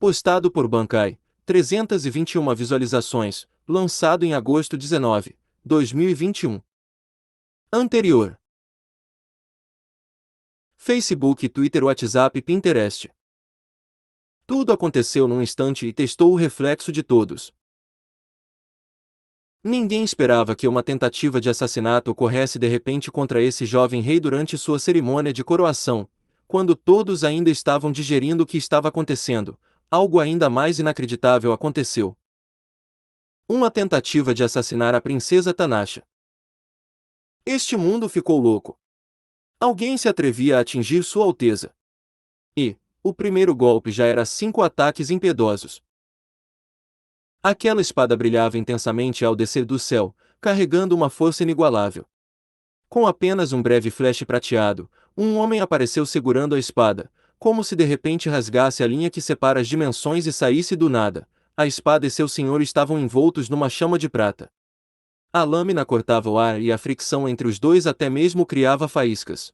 Postado por Bankai, 321 visualizações, lançado em agosto 19, 2021. Anterior. Facebook, Twitter, WhatsApp, Pinterest. Tudo aconteceu num instante e testou o reflexo de todos. Ninguém esperava que uma tentativa de assassinato ocorresse de repente contra esse jovem rei durante sua cerimônia de coroação, quando todos ainda estavam digerindo o que estava acontecendo. Algo ainda mais inacreditável aconteceu. Uma tentativa de assassinar a princesa Tanasha. Este mundo ficou louco. Alguém se atrevia a atingir Sua Alteza. E, o primeiro golpe já era 5 ataques impiedosos. Aquela espada brilhava intensamente ao descer do céu, carregando uma força inigualável. Com apenas um breve flash prateado, um homem apareceu segurando a espada, como se de repente rasgasse a linha que separa as dimensões e saísse do nada. A espada e seu senhor estavam envoltos numa chama de prata. A lâmina cortava o ar e a fricção entre os dois até mesmo criava faíscas.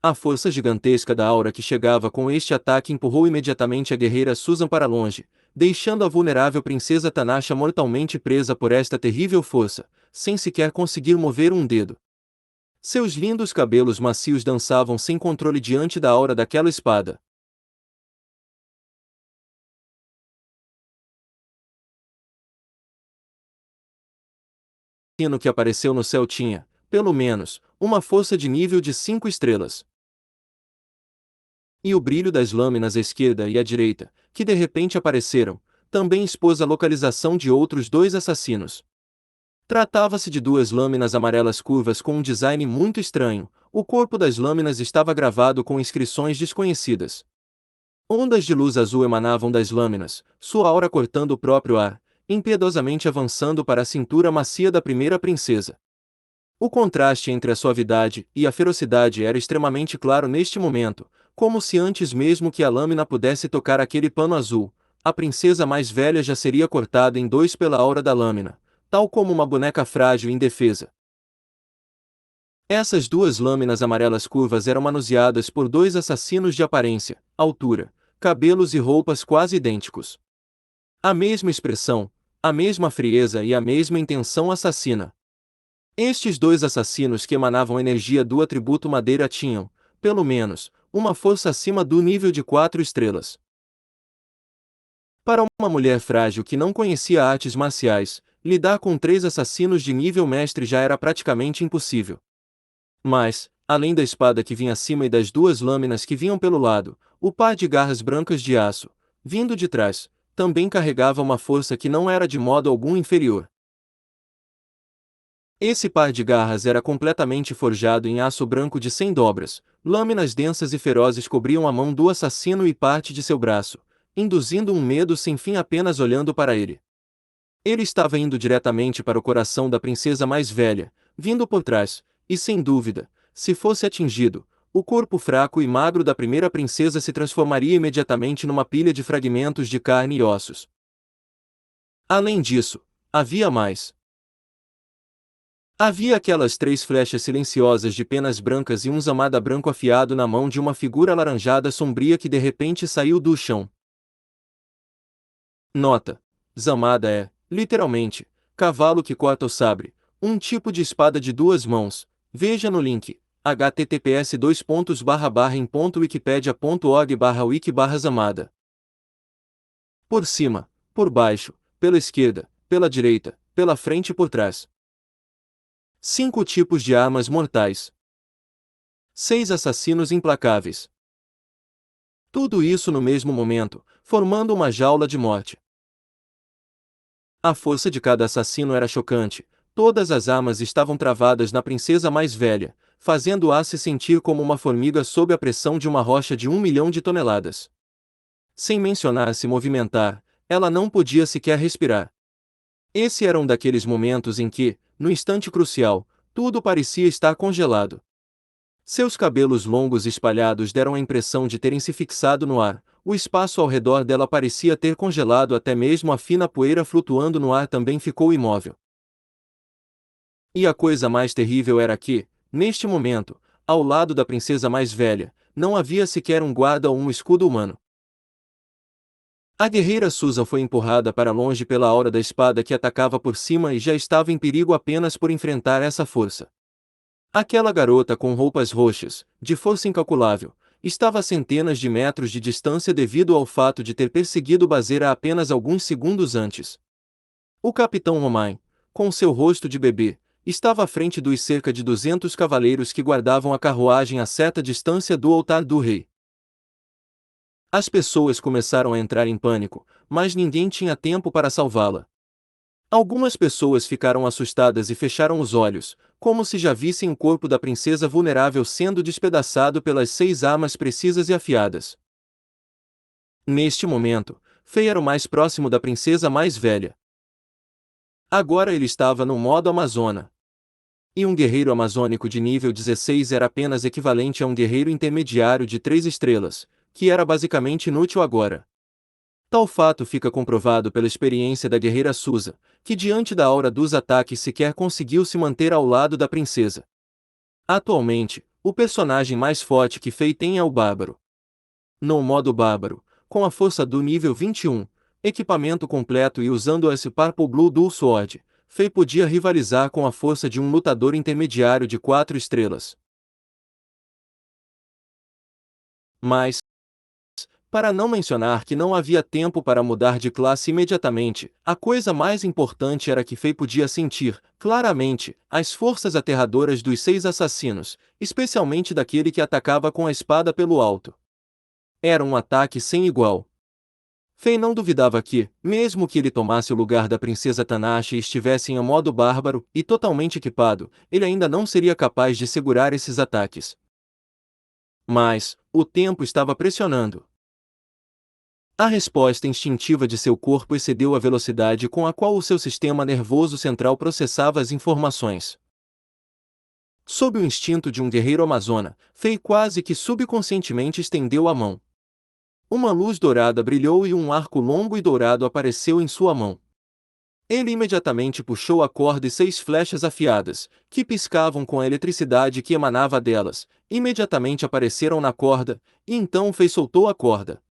A força gigantesca da aura que chegava com este ataque empurrou imediatamente a guerreira Susan para longe, deixando a vulnerável princesa Tanasha mortalmente presa por esta terrível força, sem sequer conseguir mover um dedo. Seus lindos cabelos macios dançavam sem controle diante da aura daquela espada. O sino que apareceu no céu tinha, pelo menos, uma força de nível de 5 estrelas. E o brilho das lâminas à esquerda e à direita, que de repente apareceram, também expôs a localização de outros 2 assassinos. Tratava-se de 2 lâminas amarelas curvas com um design muito estranho. O corpo das lâminas estava gravado com inscrições desconhecidas. Ondas de luz azul emanavam das lâminas, sua aura cortando o próprio ar, impiedosamente avançando para a cintura macia da primeira princesa. O contraste entre a suavidade e a ferocidade era extremamente claro neste momento, como se antes mesmo que a lâmina pudesse tocar aquele pano azul, a princesa mais velha já seria cortada em 2 pela aura da lâmina, tal como uma boneca frágil e indefesa. Essas 2 lâminas amarelas curvas eram manuseadas por 2 assassinos de aparência, altura, cabelos e roupas quase idênticos. A mesma expressão, a mesma frieza e a mesma intenção assassina. Estes 2 assassinos que emanavam energia do atributo madeira tinham, pelo menos, uma força acima do nível de 4 estrelas. Para uma mulher frágil que não conhecia artes marciais, lidar com 3 assassinos de nível mestre já era praticamente impossível. Mas, além da espada que vinha acima e das 2 lâminas que vinham pelo lado, o par de garras brancas de aço, vindo de trás, também carregava uma força que não era de modo algum inferior. Esse par de garras era completamente forjado em aço branco de 100 dobras, lâminas densas e ferozes cobriam a mão do assassino e parte de seu braço, induzindo um medo sem fim apenas olhando para ele. Ele estava indo diretamente para o coração da princesa mais velha, vindo por trás, e sem dúvida, se fosse atingido, o corpo fraco e magro da primeira princesa se transformaria imediatamente numa pilha de fragmentos de carne e ossos. Além disso, havia mais. Havia aquelas 3 flechas silenciosas de penas brancas e um zamada branco afiado na mão de uma figura alaranjada sombria que de repente saiu do chão. Nota: zamada é, literalmente, cavalo que corta o sabre, um tipo de espada de 2 mãos. Veja no link, https://em.wikipedia.org/wiki/zamada. Por cima, por baixo, pela esquerda, pela direita, pela frente e por trás. 5 tipos de armas mortais. 6 assassinos implacáveis. Tudo isso no mesmo momento, formando uma jaula de morte. A força de cada assassino era chocante, todas as armas estavam travadas na princesa mais velha, fazendo-a se sentir como uma formiga sob a pressão de uma rocha de 1 milhão de toneladas. Sem mencionar se movimentar, ela não podia sequer respirar. Esse era um daqueles momentos em que, no instante crucial, tudo parecia estar congelado. Seus cabelos longos e espalhados deram a impressão de terem se fixado no ar, o espaço ao redor dela parecia ter congelado, até mesmo a fina poeira flutuando no ar também ficou imóvel. E a coisa mais terrível era que, neste momento, ao lado da princesa mais velha, não havia sequer um guarda ou um escudo humano. A guerreira Susan foi empurrada para longe pela aura da espada que atacava por cima e já estava em perigo apenas por enfrentar essa força. Aquela garota com roupas roxas, de força incalculável, estava a centenas de metros de distância devido ao fato de ter perseguido Bazeira apenas alguns segundos antes. O capitão Romain, com seu rosto de bebê, estava à frente dos cerca de 200 cavaleiros que guardavam a carruagem a certa distância do altar do rei. As pessoas começaram a entrar em pânico, mas ninguém tinha tempo para salvá-la. Algumas pessoas ficaram assustadas e fecharam os olhos, como se já vissem o corpo da princesa vulnerável sendo despedaçado pelas 6 armas precisas e afiadas. Neste momento, Fei era o mais próximo da princesa mais velha. Agora ele estava no modo Amazona. E um guerreiro amazônico de nível 16 era apenas equivalente a um guerreiro intermediário de 3 estrelas, que era basicamente inútil agora. Tal fato fica comprovado pela experiência da guerreira Susa, que diante da aura dos ataques sequer conseguiu se manter ao lado da princesa. Atualmente, o personagem mais forte que Fei tem é o Bárbaro. No modo Bárbaro, com a força do nível 21, equipamento completo e usando esse Purple Blue Dual Sword, Fei podia rivalizar com a força de um lutador intermediário de 4 estrelas. Mas, para não mencionar que não havia tempo para mudar de classe imediatamente, a coisa mais importante era que Fei podia sentir, claramente, as forças aterradoras dos 6 assassinos, especialmente daquele que atacava com a espada pelo alto. Era um ataque sem igual. Fei não duvidava que, mesmo que ele tomasse o lugar da princesa Tanashi e estivesse em modo bárbaro e totalmente equipado, ele ainda não seria capaz de segurar esses ataques. Mas, o tempo estava pressionando. A resposta instintiva de seu corpo excedeu a velocidade com a qual o seu sistema nervoso central processava as informações. Sob o instinto de um guerreiro amazona, Fei quase que subconscientemente estendeu a mão. Uma luz dourada brilhou e um arco longo e dourado apareceu em sua mão. Ele imediatamente puxou a corda e 6 flechas afiadas, que piscavam com a eletricidade que emanava delas, imediatamente apareceram na corda, e então Fei soltou a corda.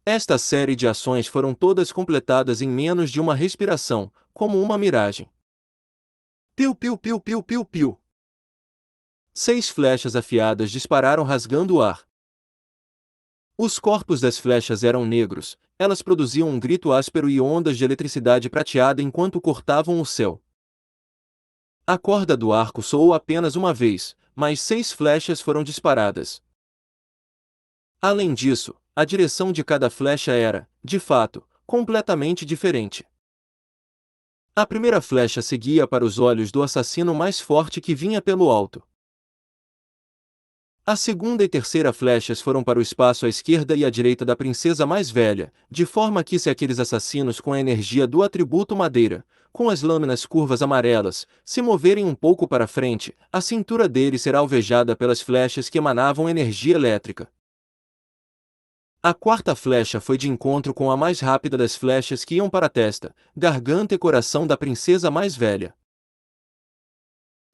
Esta série de ações foram todas completadas em menos de uma respiração, como uma miragem. Piu piu piu piu piu piu. 6 flechas afiadas dispararam rasgando o ar. Os corpos das flechas eram negros, elas produziam um grito áspero e ondas de eletricidade prateada enquanto cortavam o céu. A corda do arco soou apenas uma vez, mas 6 flechas foram disparadas. Além disso, a direção de cada flecha era, de fato, completamente diferente. A primeira flecha seguia para os olhos do assassino mais forte que vinha pelo alto. A segunda e terceira flechas foram para o espaço à esquerda e à direita da princesa mais velha, de forma que se aqueles assassinos com a energia do atributo madeira, com as lâminas curvas amarelas, se moverem um pouco para frente, a cintura deles será alvejada pelas flechas que emanavam energia elétrica. A quarta flecha foi de encontro com a mais rápida das flechas que iam para a testa, garganta e coração da princesa mais velha.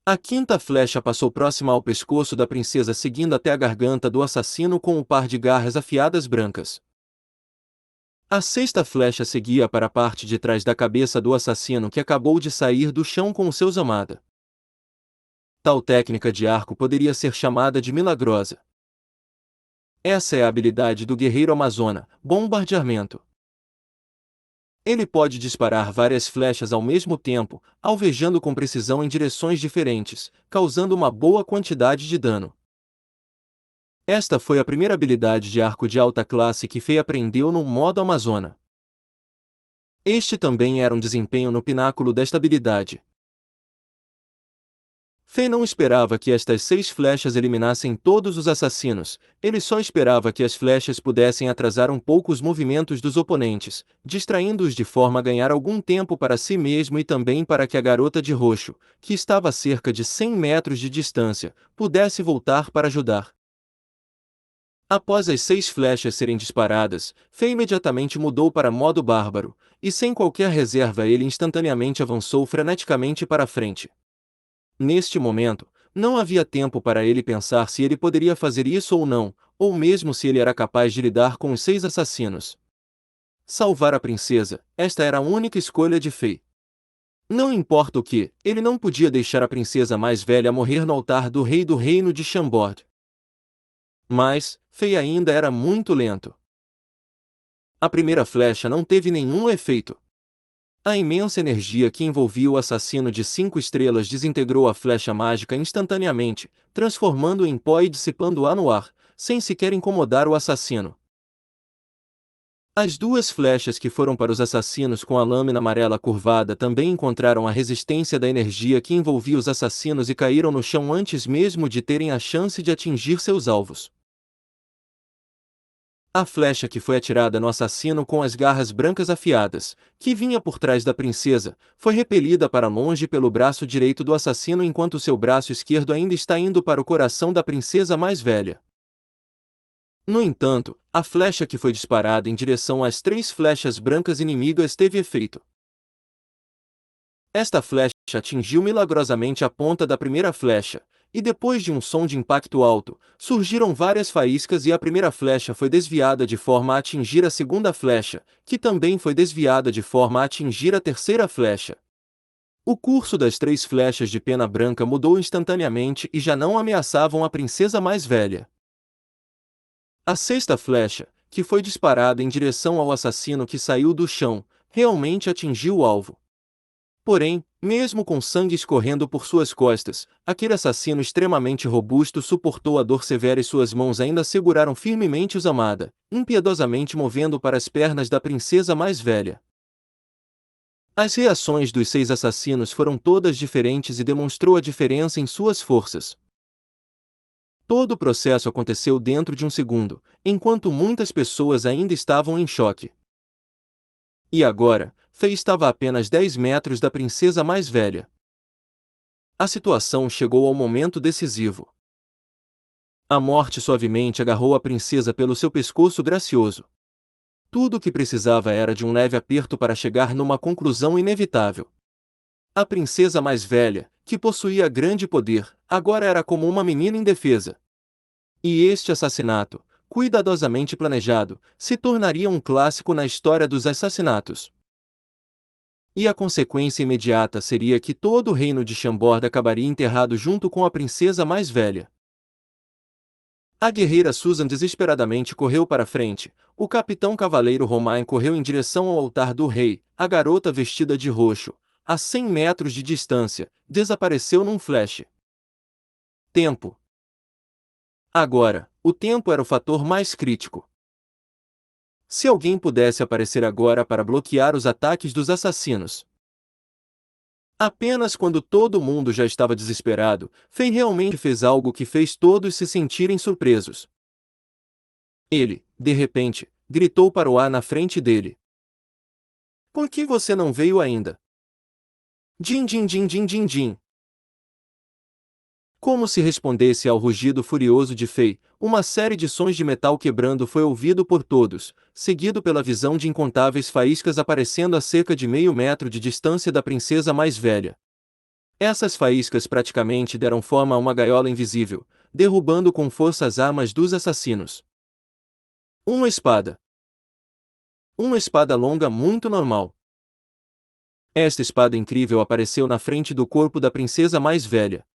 A quinta flecha passou próxima ao pescoço da princesa seguindo até a garganta do assassino com um par de garras afiadas brancas. A sexta flecha seguia para a parte de trás da cabeça do assassino que acabou de sair do chão com o seu Zamada. Tal técnica de arco poderia ser chamada de milagrosa. Essa é a habilidade do guerreiro amazona, bombardeamento. Ele pode disparar várias flechas ao mesmo tempo, alvejando com precisão em direções diferentes, causando uma boa quantidade de dano. Esta foi a primeira habilidade de arco de alta classe que Fei aprendeu no modo Amazona. Este também era um desempenho no pináculo desta habilidade. Fei não esperava que estas 6 flechas eliminassem todos os assassinos, ele só esperava que as flechas pudessem atrasar um pouco os movimentos dos oponentes, distraindo-os de forma a ganhar algum tempo para si mesmo e também para que a garota de roxo, que estava a cerca de 100 metros de distância, pudesse voltar para ajudar. Após as 6 flechas serem disparadas, Fei imediatamente mudou para modo bárbaro, e sem qualquer reserva ele instantaneamente avançou freneticamente para a frente. Neste momento, não havia tempo para ele pensar se ele poderia fazer isso ou não, ou mesmo se ele era capaz de lidar com os 6 assassinos. Salvar a princesa, esta era a única escolha de Fei. Não importa o que, ele não podia deixar a princesa mais velha morrer no altar do rei do reino de Chambord. Mas, Fei ainda era muito lento. A primeira flecha não teve nenhum efeito. A imensa energia que envolvia o assassino de 5 estrelas desintegrou a flecha mágica instantaneamente, transformando-o em pó e dissipando-a no ar, sem sequer incomodar o assassino. As 2 flechas que foram para os assassinos com a lâmina amarela curvada também encontraram a resistência da energia que envolvia os assassinos e caíram no chão antes mesmo de terem a chance de atingir seus alvos. A flecha que foi atirada no assassino com as garras brancas afiadas, que vinha por trás da princesa, foi repelida para longe pelo braço direito do assassino enquanto seu braço esquerdo ainda está indo para o coração da princesa mais velha. No entanto, a flecha que foi disparada em direção às 3 flechas brancas inimigas teve efeito. Esta flecha atingiu milagrosamente a ponta da primeira flecha, e depois de um som de impacto alto, surgiram várias faíscas e a primeira flecha foi desviada de forma a atingir a segunda flecha, que também foi desviada de forma a atingir a terceira flecha. O curso das 3 flechas de pena branca mudou instantaneamente e já não ameaçavam a princesa mais velha. A sexta flecha, que foi disparada em direção ao assassino que saiu do chão, realmente atingiu o alvo. Porém, mesmo com sangue escorrendo por suas costas, aquele assassino extremamente robusto suportou a dor severa e suas mãos ainda seguraram firmemente os Amada, impiedosamente movendo para as pernas da princesa mais velha. As reações dos 6 assassinos foram todas diferentes e demonstrou a diferença em suas forças. Todo o processo aconteceu dentro de um segundo, enquanto muitas pessoas ainda estavam em choque. E agora, Fei estava a apenas 10 metros da princesa mais velha. A situação chegou ao momento decisivo. A morte suavemente agarrou a princesa pelo seu pescoço gracioso. Tudo o que precisava era de um leve aperto para chegar numa conclusão inevitável. A princesa mais velha, que possuía grande poder, agora era como uma menina indefesa. E este assassinato, cuidadosamente planejado, se tornaria um clássico na história dos assassinatos. E a consequência imediata seria que todo o reino de Chambord acabaria enterrado junto com a princesa mais velha. A guerreira Susan desesperadamente correu para frente, o capitão cavaleiro Romain correu em direção ao altar do rei, a garota vestida de roxo, a 100 metros de distância, desapareceu num flash. Tempo. Agora, o tempo era o fator mais crítico. Se alguém pudesse aparecer agora para bloquear os ataques dos assassinos. Apenas quando todo mundo já estava desesperado, Fei realmente fez algo que fez todos se sentirem surpresos. Ele, de repente, gritou para o ar na frente dele. Por que você não veio ainda? Din din din din din din. Como se respondesse ao rugido furioso de Fei, uma série de sons de metal quebrando foi ouvido por todos, seguido pela visão de incontáveis faíscas aparecendo a cerca de meio metro de distância da princesa mais velha. Essas faíscas praticamente deram forma a uma gaiola invisível, derrubando com força as armas dos assassinos. Uma espada. Uma espada longa muito normal. Esta espada incrível apareceu na frente do corpo da princesa mais velha.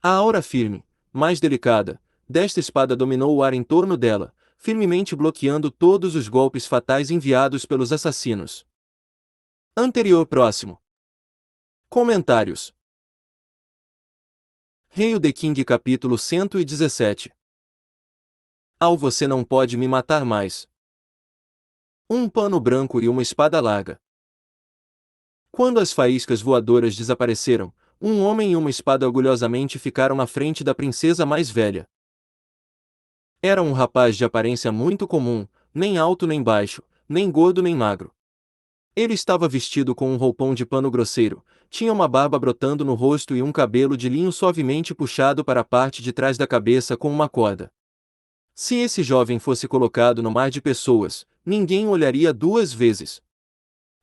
A aura firme, mais delicada, desta espada dominou o ar em torno dela, firmemente bloqueando todos os golpes fatais enviados pelos assassinos. Anterior próximo. Comentários. Hail the King capítulo 117. Ao você não pode me matar mais. Um pano branco e uma espada larga. Quando as faíscas voadoras desapareceram, um homem e uma espada orgulhosamente ficaram na frente da princesa mais velha. Era um rapaz de aparência muito comum, nem alto nem baixo, nem gordo nem magro. Ele estava vestido com um roupão de pano grosseiro, tinha uma barba brotando no rosto e um cabelo de linho suavemente puxado para a parte de trás da cabeça com uma corda. Se esse jovem fosse colocado no mar de pessoas, ninguém o olharia 2 vezes.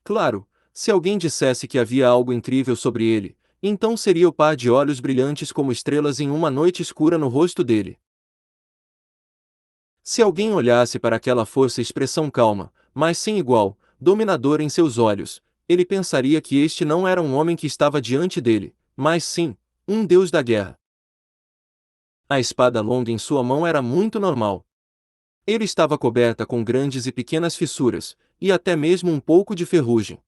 Claro, se alguém dissesse que havia algo incrível sobre ele, então seria o par de olhos brilhantes como estrelas em uma noite escura no rosto dele. Se alguém olhasse para aquela força e expressão calma, mas sem igual, dominadora em seus olhos, ele pensaria que este não era um homem que estava diante dele, mas sim, um deus da guerra. A espada longa em sua mão era muito normal. Ele estava coberta com grandes e pequenas fissuras, e até mesmo um pouco de ferrugem.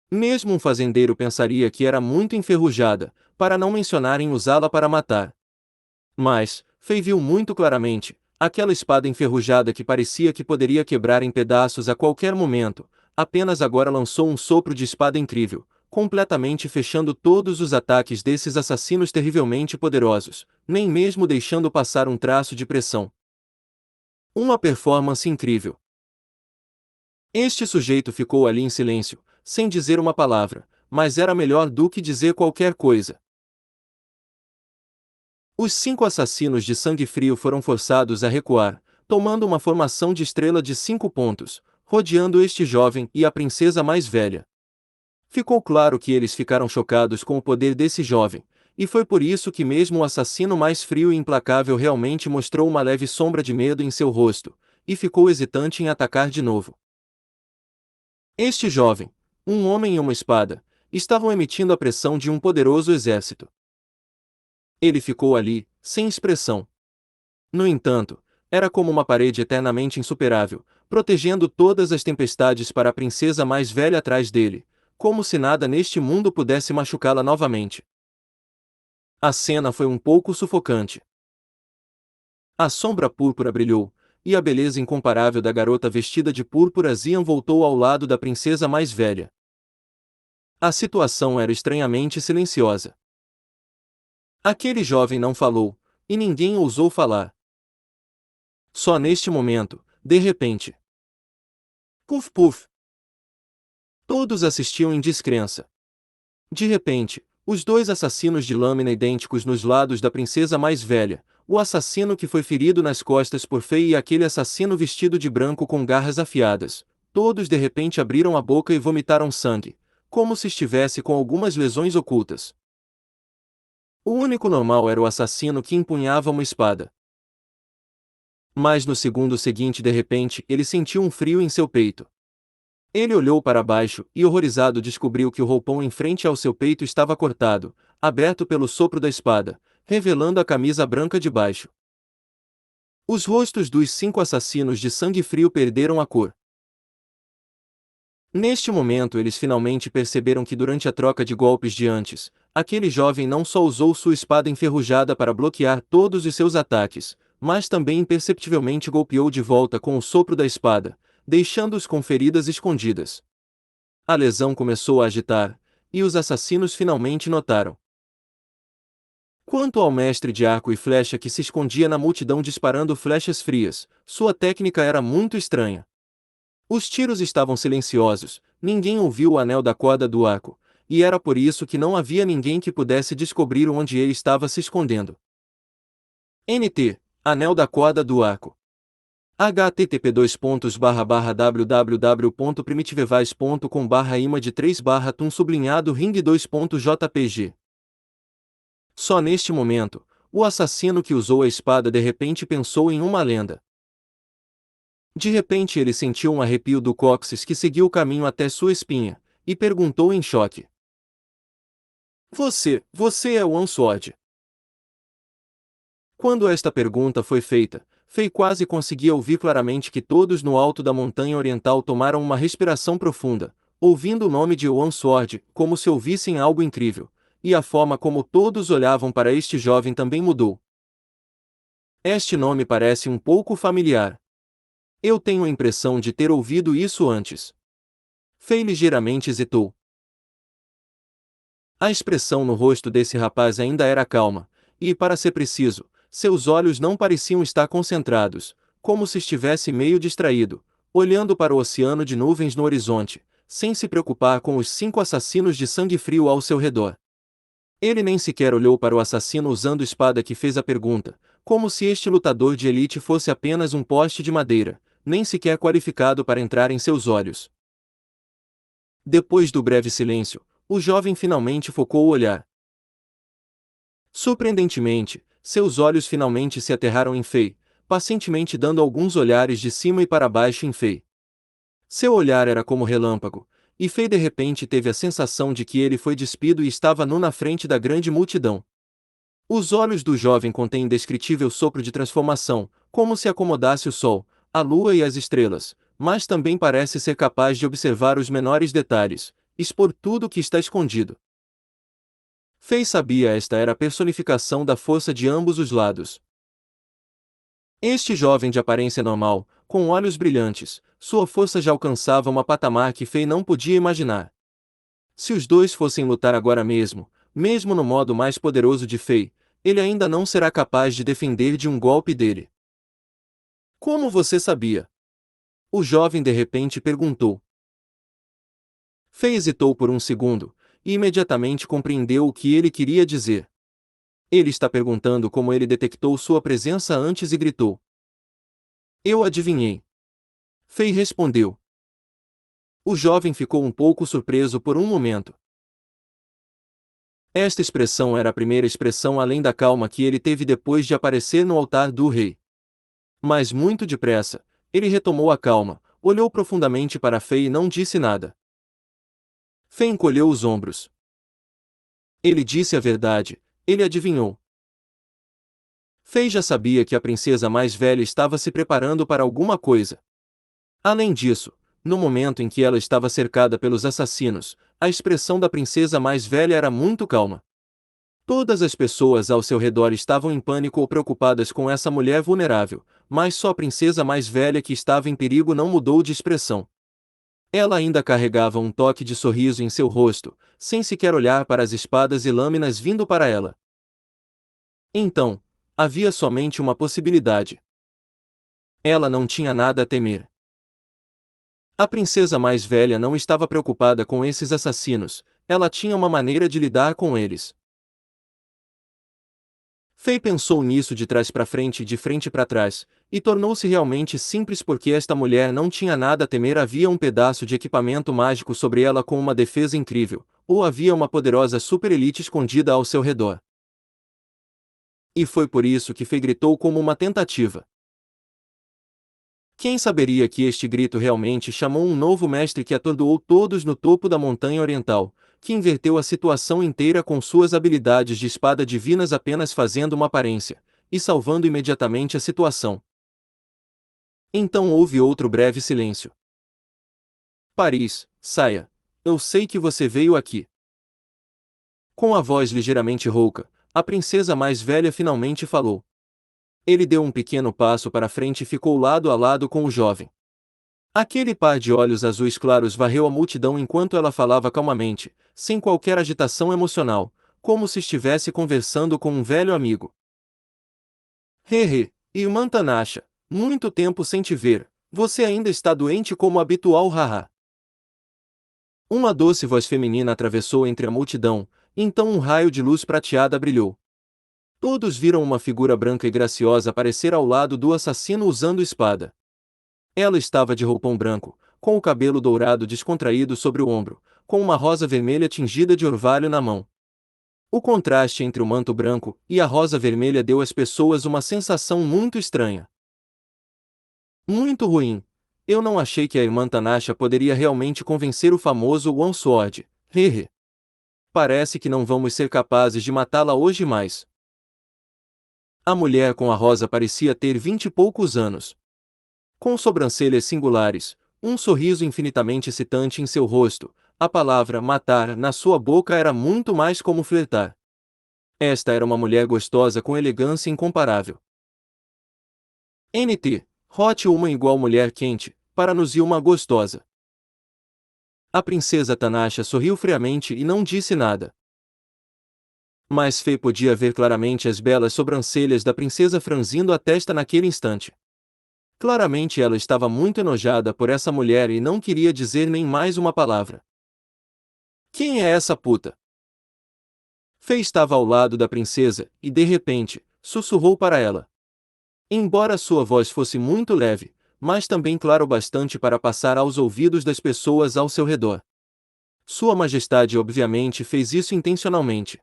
Mesmo um fazendeiro pensaria que era muito enferrujada, para não mencionar em usá-la para matar. Mas, Fei viu muito claramente, aquela espada enferrujada que parecia que poderia quebrar em pedaços a qualquer momento, apenas agora lançou um sopro de espada incrível, completamente fechando todos os ataques desses assassinos terrivelmente poderosos, nem mesmo deixando passar um traço de pressão. Uma performance incrível. Este sujeito ficou ali em silêncio, sem dizer uma palavra, mas era melhor do que dizer qualquer coisa. Os 5 assassinos de sangue frio foram forçados a recuar, tomando uma formação de estrela de 5 pontos, rodeando este jovem e a princesa mais velha. Ficou claro que eles ficaram chocados com o poder desse jovem, e foi por isso que mesmo o assassino mais frio e implacável realmente mostrou uma leve sombra de medo em seu rosto, e ficou hesitante em atacar de novo. Este jovem, um homem e uma espada, estavam emitindo a pressão de um poderoso exército. Ele ficou ali, sem expressão. No entanto, era como uma parede eternamente insuperável, protegendo todas as tempestades para a princesa mais velha atrás dele, como se nada neste mundo pudesse machucá-la novamente. A cena foi um pouco sufocante. A sombra púrpura brilhou, e a beleza incomparável da garota vestida de púrpura Zian voltou ao lado da princesa mais velha. A situação era estranhamente silenciosa. Aquele jovem não falou, e ninguém ousou falar. Só neste momento, de repente. Puf puf! Todos assistiam em descrença. De repente, os 2 assassinos de lâmina idênticos nos lados da princesa mais velha, o assassino que foi ferido nas costas por Fei e aquele assassino vestido de branco com garras afiadas, todos de repente abriram a boca e vomitaram sangue, como se estivesse com algumas lesões ocultas. O único normal era o assassino que empunhava uma espada. Mas no segundo seguinte de repente ele sentiu um frio em seu peito. Ele olhou para baixo e horrorizado descobriu que o roupão em frente ao seu peito estava cortado, aberto pelo sopro da espada, revelando a camisa branca de baixo. Os rostos dos 5 assassinos de sangue frio perderam a cor. Neste momento eles finalmente perceberam que durante a troca de golpes de antes, aquele jovem não só usou sua espada enferrujada para bloquear todos os seus ataques, mas também imperceptivelmente golpeou de volta com o sopro da espada, deixando-os com feridas escondidas. A lesão começou a agitar, e os assassinos finalmente notaram. Quanto ao mestre de arco e flecha que se escondia na multidão disparando flechas frias, sua técnica era muito estranha. Os tiros estavam silenciosos, ninguém ouviu o anel da corda do arco, e era por isso que não havia ninguém que pudesse descobrir onde ele estava se escondendo. NT, anel da corda do arco. http://www.primitivevais.com/image3/tum_ring2.jpg. Só neste momento, o assassino que usou a espada de repente pensou em uma lenda. De repente ele sentiu um arrepio do cóccix que seguiu o caminho até sua espinha, e perguntou em choque. Você é o Answord? Quando esta pergunta foi feita, Fei quase conseguia ouvir claramente que todos no alto da montanha oriental tomaram uma respiração profunda, ouvindo o nome de One Sword, como se ouvissem algo incrível, e a forma como todos olhavam para este jovem também mudou. Este nome parece um pouco familiar. Eu tenho a impressão de ter ouvido isso antes. Fei ligeiramente hesitou. A expressão no rosto desse rapaz ainda era calma, e, para ser preciso, seus olhos não pareciam estar concentrados, como se estivesse meio distraído, olhando para o oceano de nuvens no horizonte, sem se preocupar com os 5 assassinos de sangue frio ao seu redor. Ele nem sequer olhou para o assassino usando espada que fez a pergunta, como se este lutador de elite fosse apenas um poste de madeira, nem sequer qualificado para entrar em seus olhos. Depois do breve silêncio, o jovem finalmente focou o olhar. Surpreendentemente, seus olhos finalmente se aterraram em Fei, pacientemente dando alguns olhares de cima e para baixo em Fei. Seu olhar era como relâmpago, e Fei de repente teve a sensação de que ele foi despido e estava nu na frente da grande multidão. Os olhos do jovem contêm indescritível sopro de transformação, como se acomodasse o sol, a lua e as estrelas, mas também parece ser capaz de observar os menores detalhes, expor tudo o que está escondido. Fei sabia esta era a personificação da força de ambos os lados. Este jovem de aparência normal, com olhos brilhantes, sua força já alcançava uma patamar que Fei não podia imaginar. Se os dois fossem lutar agora mesmo, mesmo no modo mais poderoso de Fei, ele ainda não será capaz de defender de um golpe dele. Como você sabia? O jovem de repente perguntou. Fei hesitou por um segundo, e imediatamente compreendeu o que ele queria dizer. Ele está perguntando como ele detectou sua presença antes e gritou. Eu adivinhei. Fei respondeu. O jovem ficou um pouco surpreso por um momento. Esta expressão era a primeira expressão além da calma que ele teve depois de aparecer no altar do rei. Mas muito depressa, ele retomou a calma, olhou profundamente para Fei e não disse nada. Fei encolheu os ombros. Ele disse a verdade, ele adivinhou. Fei já sabia que a princesa mais velha estava se preparando para alguma coisa. Além disso, no momento em que ela estava cercada pelos assassinos, a expressão da princesa mais velha era muito calma. Todas as pessoas ao seu redor estavam em pânico ou preocupadas com essa mulher vulnerável, mas só a princesa mais velha que estava em perigo não mudou de expressão. Ela ainda carregava um toque de sorriso em seu rosto, sem sequer olhar para as espadas e lâminas vindo para ela. Então, havia somente uma possibilidade. Ela não tinha nada a temer. A princesa mais velha não estava preocupada com esses assassinos, ela tinha uma maneira de lidar com eles. Fei pensou nisso de trás para frente e de frente para trás, e tornou-se realmente simples porque esta mulher não tinha nada a temer. Havia um pedaço de equipamento mágico sobre ela com uma defesa incrível, ou havia uma poderosa super-elite escondida ao seu redor. E foi por isso que Fei gritou como uma tentativa. Quem saberia que este grito realmente chamou um novo mestre que atordoou todos no topo da montanha oriental, que inverteu a situação inteira com suas habilidades de espada divinas apenas fazendo uma aparência, e salvando imediatamente a situação. Então houve outro breve silêncio. Paris, saia. Eu sei que você veio aqui. Com a voz ligeiramente rouca, a princesa mais velha finalmente falou. Ele deu um pequeno passo para frente e ficou lado a lado com o jovem. Aquele par de olhos azuis claros varreu a multidão enquanto ela falava calmamente, sem qualquer agitação emocional, como se estivesse conversando com um velho amigo. Hehe, irmã Tanasha, muito tempo sem te ver, você ainda está doente como habitual, haha. Uma doce voz feminina atravessou entre a multidão, então um raio de luz prateada brilhou. Todos viram uma figura branca e graciosa aparecer ao lado do assassino usando espada. Ela estava de roupão branco, com o cabelo dourado descontraído sobre o ombro, com uma rosa vermelha tingida de orvalho na mão. O contraste entre o manto branco e a rosa vermelha deu às pessoas uma sensação muito estranha. Muito ruim. Eu não achei que a irmã Tanasha poderia realmente convencer o famoso One Sword. Hehe. Parece que não vamos ser capazes de matá-la hoje mais. A mulher com a rosa parecia ter 20 e poucos anos. Com sobrancelhas singulares, um sorriso infinitamente excitante em seu rosto, a palavra matar na sua boca era muito mais como flertar. Esta era uma mulher gostosa com elegância incomparável. NT, Hot uma igual mulher quente, para nos e uma gostosa. A princesa Tanasha sorriu friamente e não disse nada. Mas Fei podia ver claramente as belas sobrancelhas da princesa franzindo a testa naquele instante. Claramente ela estava muito enojada por essa mulher e não queria dizer nem mais uma palavra. Quem é essa puta? Fei estava ao lado da princesa e, de repente, sussurrou para ela. Embora sua voz fosse muito leve, mas também claro o bastante para passar aos ouvidos das pessoas ao seu redor. Sua Majestade obviamente fez isso intencionalmente.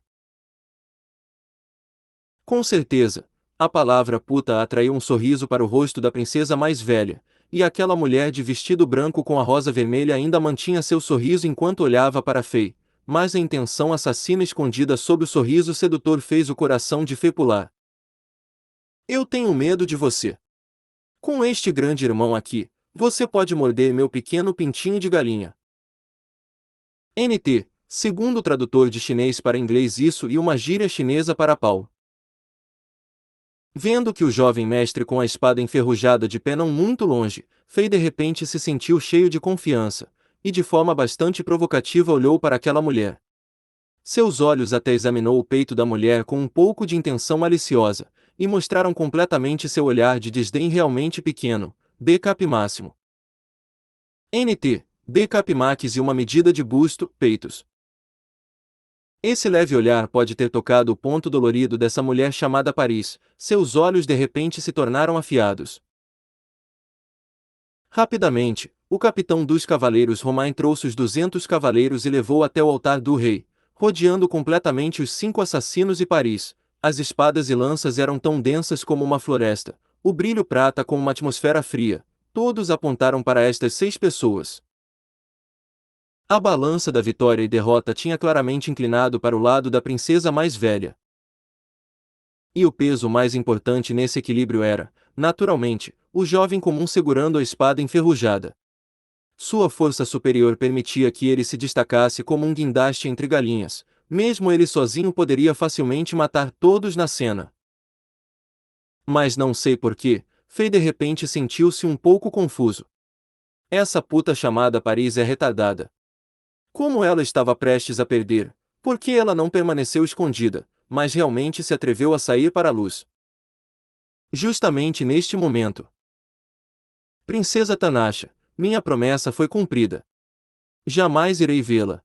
Com certeza, A palavra puta atraiu um sorriso para o rosto da princesa mais velha, e aquela mulher de vestido branco com a rosa vermelha ainda mantinha seu sorriso enquanto olhava para Fei, mas a intenção assassina escondida sob o sorriso sedutor fez o coração de Fei pular. Eu tenho medo de você. Com este grande irmão aqui, você pode morder meu pequeno pintinho de galinha. NT, segundo o tradutor de chinês para inglês isso e uma gíria chinesa para pau. Vendo que o jovem mestre com a espada enferrujada de pé não muito longe, Fei de repente se sentiu cheio de confiança, e de forma bastante provocativa olhou para aquela mulher. Seus olhos até examinou o peito da mulher com um pouco de intenção maliciosa, e mostraram completamente seu olhar de desdém realmente pequeno, decap máximo. NT, decap max e uma medida de busto, peitos. Esse leve olhar pode ter tocado o ponto dolorido dessa mulher chamada Paris, seus olhos de repente se tornaram afiados. Rapidamente, o capitão dos cavaleiros Romain trouxe os 200 cavaleiros e levou até o altar do rei, rodeando completamente os 5 assassinos e Paris. As espadas e lanças eram tão densas como uma floresta, o brilho prata com uma atmosfera fria. Todos apontaram para estas 6 pessoas. A balança da vitória e derrota tinha claramente inclinado para o lado da princesa mais velha. E o peso mais importante nesse equilíbrio era, naturalmente, o jovem comum segurando a espada enferrujada. Sua força superior permitia que ele se destacasse como um guindaste entre galinhas, mesmo ele sozinho poderia facilmente matar todos na cena. Mas não sei porquê, Fei de repente sentiu-se um pouco confuso. Essa puta chamada Paris é retardada. Como ela estava prestes a perder, por que ela não permaneceu escondida, mas realmente se atreveu a sair para a luz? Justamente neste momento. Princesa Tanasha, minha promessa foi cumprida. Jamais irei vê-la.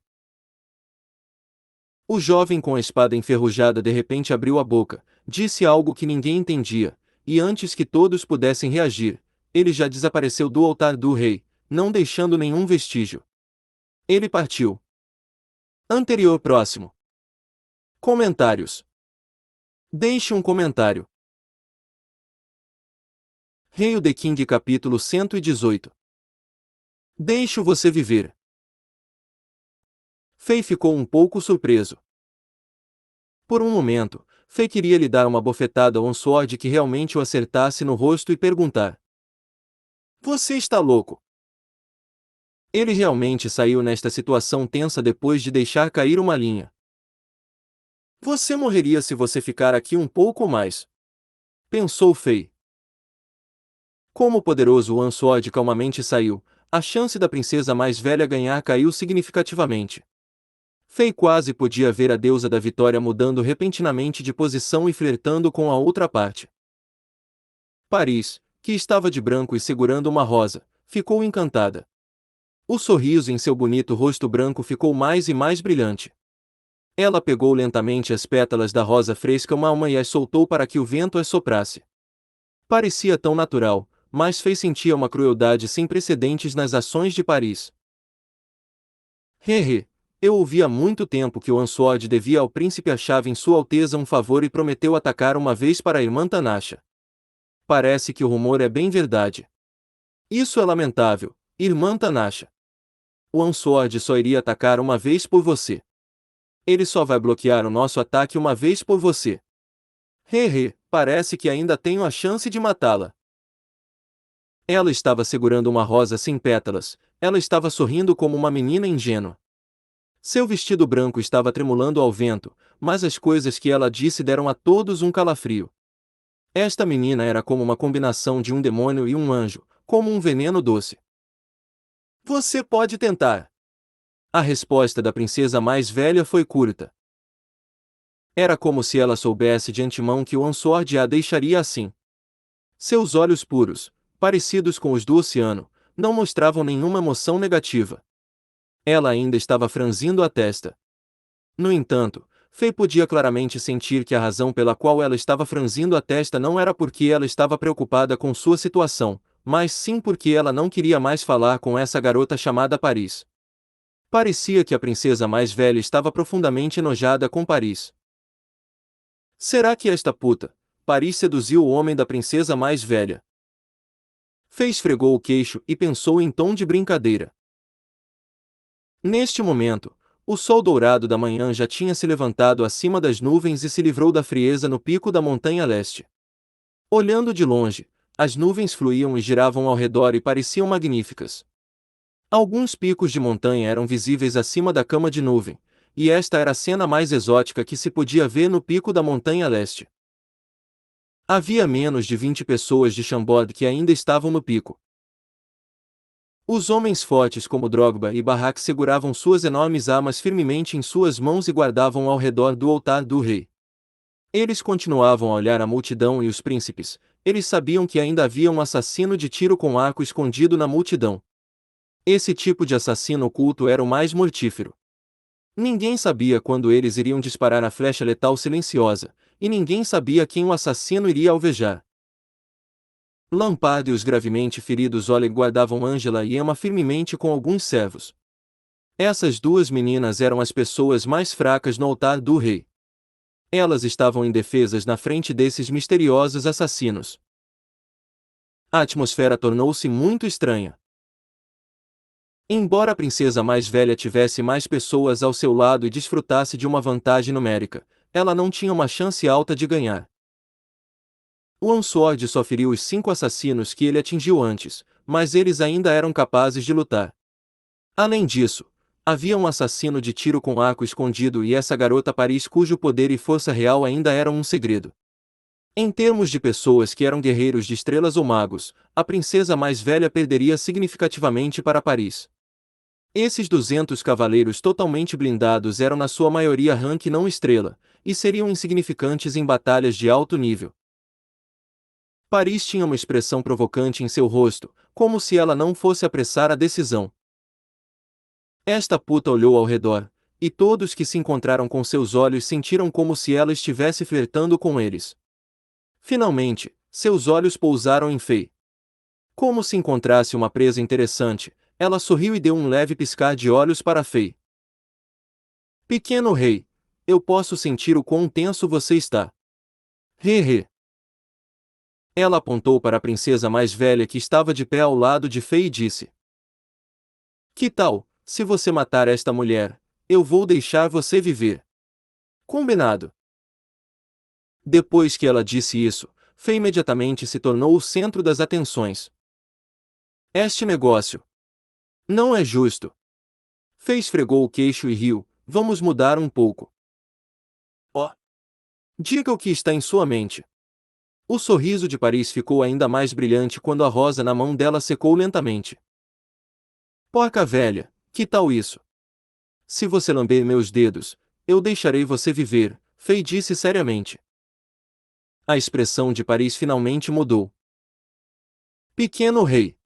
O jovem com a espada enferrujada de repente abriu a boca, disse algo que ninguém entendia, e antes que todos pudessem reagir, ele já desapareceu do altar do rei, não deixando nenhum vestígio. Ele partiu. Anterior próximo. Comentários. Deixe um comentário. Rei The King capítulo 118. Deixo você viver. Fei ficou um pouco surpreso. Por um momento, Fei queria lhe dar uma bofetada a Sword que realmente o acertasse no rosto e perguntar: Você está louco? Ele realmente saiu nesta situação tensa depois de deixar cair uma linha. Você morreria se você ficar aqui um pouco mais. Pensou Fei. Como o poderoso Sword calmamente saiu, a chance da princesa mais velha ganhar caiu significativamente. Fei quase podia ver a deusa da vitória mudando repentinamente de posição e flertando com a outra parte. Paris, que estava de branco e segurando uma rosa, ficou encantada. O sorriso em seu bonito rosto branco ficou mais e mais brilhante. Ela pegou lentamente as pétalas da rosa fresca uma a uma e as soltou para que o vento as soprasse. Parecia tão natural, mas Fei sentia uma crueldade sem precedentes nas ações de Paris. Hehe. Eu ouvi há muito tempo que o Sword devia ao príncipe a chave em Sua Alteza um favor e prometeu atacar uma vez para a irmã Tanasha. Parece que o rumor é bem verdade. Isso é lamentável, irmã Tanasha. O Sword só iria atacar uma vez por você. Ele só vai bloquear o nosso ataque uma vez por você. Hehe, parece que ainda tenho a chance de matá-la. Ela estava segurando uma rosa sem pétalas, ela estava sorrindo como uma menina ingênua. Seu vestido branco estava tremulando ao vento, mas as coisas que ela disse deram a todos um calafrio. Esta menina era como uma combinação de um demônio e um anjo, como um veneno doce. Você pode tentar. A resposta da princesa mais velha foi curta. Era como se ela soubesse de antemão que o Sword a deixaria assim. Seus olhos puros, parecidos com os do oceano, não mostravam nenhuma emoção negativa. Ela ainda estava franzindo a testa. No entanto, Fei podia claramente sentir que a razão pela qual ela estava franzindo a testa não era porque ela estava preocupada com sua situação, mas sim porque ela não queria mais falar com essa garota chamada Paris. Parecia que a princesa mais velha estava profundamente enojada com Paris. Será que esta puta, Paris seduziu o homem da princesa mais velha. Fei esfregou o queixo e pensou em tom de brincadeira. Neste momento, o sol dourado da manhã já tinha se levantado acima das nuvens e se livrou da frieza no pico da montanha leste. Olhando de longe, as nuvens fluíam e giravam ao redor e pareciam magníficas. Alguns picos de montanha eram visíveis acima da cama de nuvem, e esta era a cena mais exótica que se podia ver no pico da montanha leste. Havia menos de 20 pessoas de Chambord que ainda estavam no pico. Os homens fortes como Drogba e Barraque seguravam suas enormes armas firmemente em suas mãos e guardavam ao redor do altar do rei. Eles continuavam a olhar a multidão e os príncipes. Eles sabiam que ainda havia um assassino de tiro com arco escondido na multidão. Esse tipo de assassino oculto era o mais mortífero. Ninguém sabia quando eles iriam disparar a flecha letal silenciosa, e ninguém sabia quem o assassino iria alvejar. Lampard e os gravemente feridos Oleg guardavam Angela e Emma firmemente com alguns servos. Essas duas meninas eram as pessoas mais fracas no altar do rei. Elas estavam indefesas na frente desses misteriosos assassinos. A atmosfera tornou-se muito estranha. Embora a princesa mais velha tivesse mais pessoas ao seu lado e desfrutasse de uma vantagem numérica, ela não tinha uma chance alta de ganhar. Lansword só feriu os 5 assassinos que ele atingiu antes, mas eles ainda eram capazes de lutar. Além disso, havia um assassino de tiro com arco escondido e essa garota Paris cujo poder e força real ainda eram um segredo. Em termos de pessoas que eram guerreiros de estrelas ou magos, a princesa mais velha perderia significativamente para Paris. Esses 200 cavaleiros totalmente blindados eram na sua maioria rank não estrela, e seriam insignificantes em batalhas de alto nível. Paris tinha uma expressão provocante em seu rosto, como se ela não fosse apressar a decisão. Esta puta olhou ao redor, e todos que se encontraram com seus olhos sentiram como se ela estivesse flertando com eles. Finalmente, seus olhos pousaram em Fei. Como se encontrasse uma presa interessante, ela sorriu e deu um leve piscar de olhos para Fei. Pequeno rei, eu posso sentir o quão tenso você está. He. Ela apontou para a princesa mais velha que estava de pé ao lado de Fei e disse: Que tal, se você matar esta mulher, eu vou deixar você viver. Combinado. Depois que ela disse isso, Fei imediatamente se tornou o centro das atenções. Este negócio não é justo. Fei esfregou o queixo e riu. Vamos mudar um pouco. Oh! Diga o que está em sua mente. O sorriso de Paris ficou ainda mais brilhante quando a rosa na mão dela secou lentamente. Porca velha, que tal isso? Se você lamber meus dedos, eu deixarei você viver, Fei disse seriamente. A expressão de Paris finalmente mudou. Pequeno rei.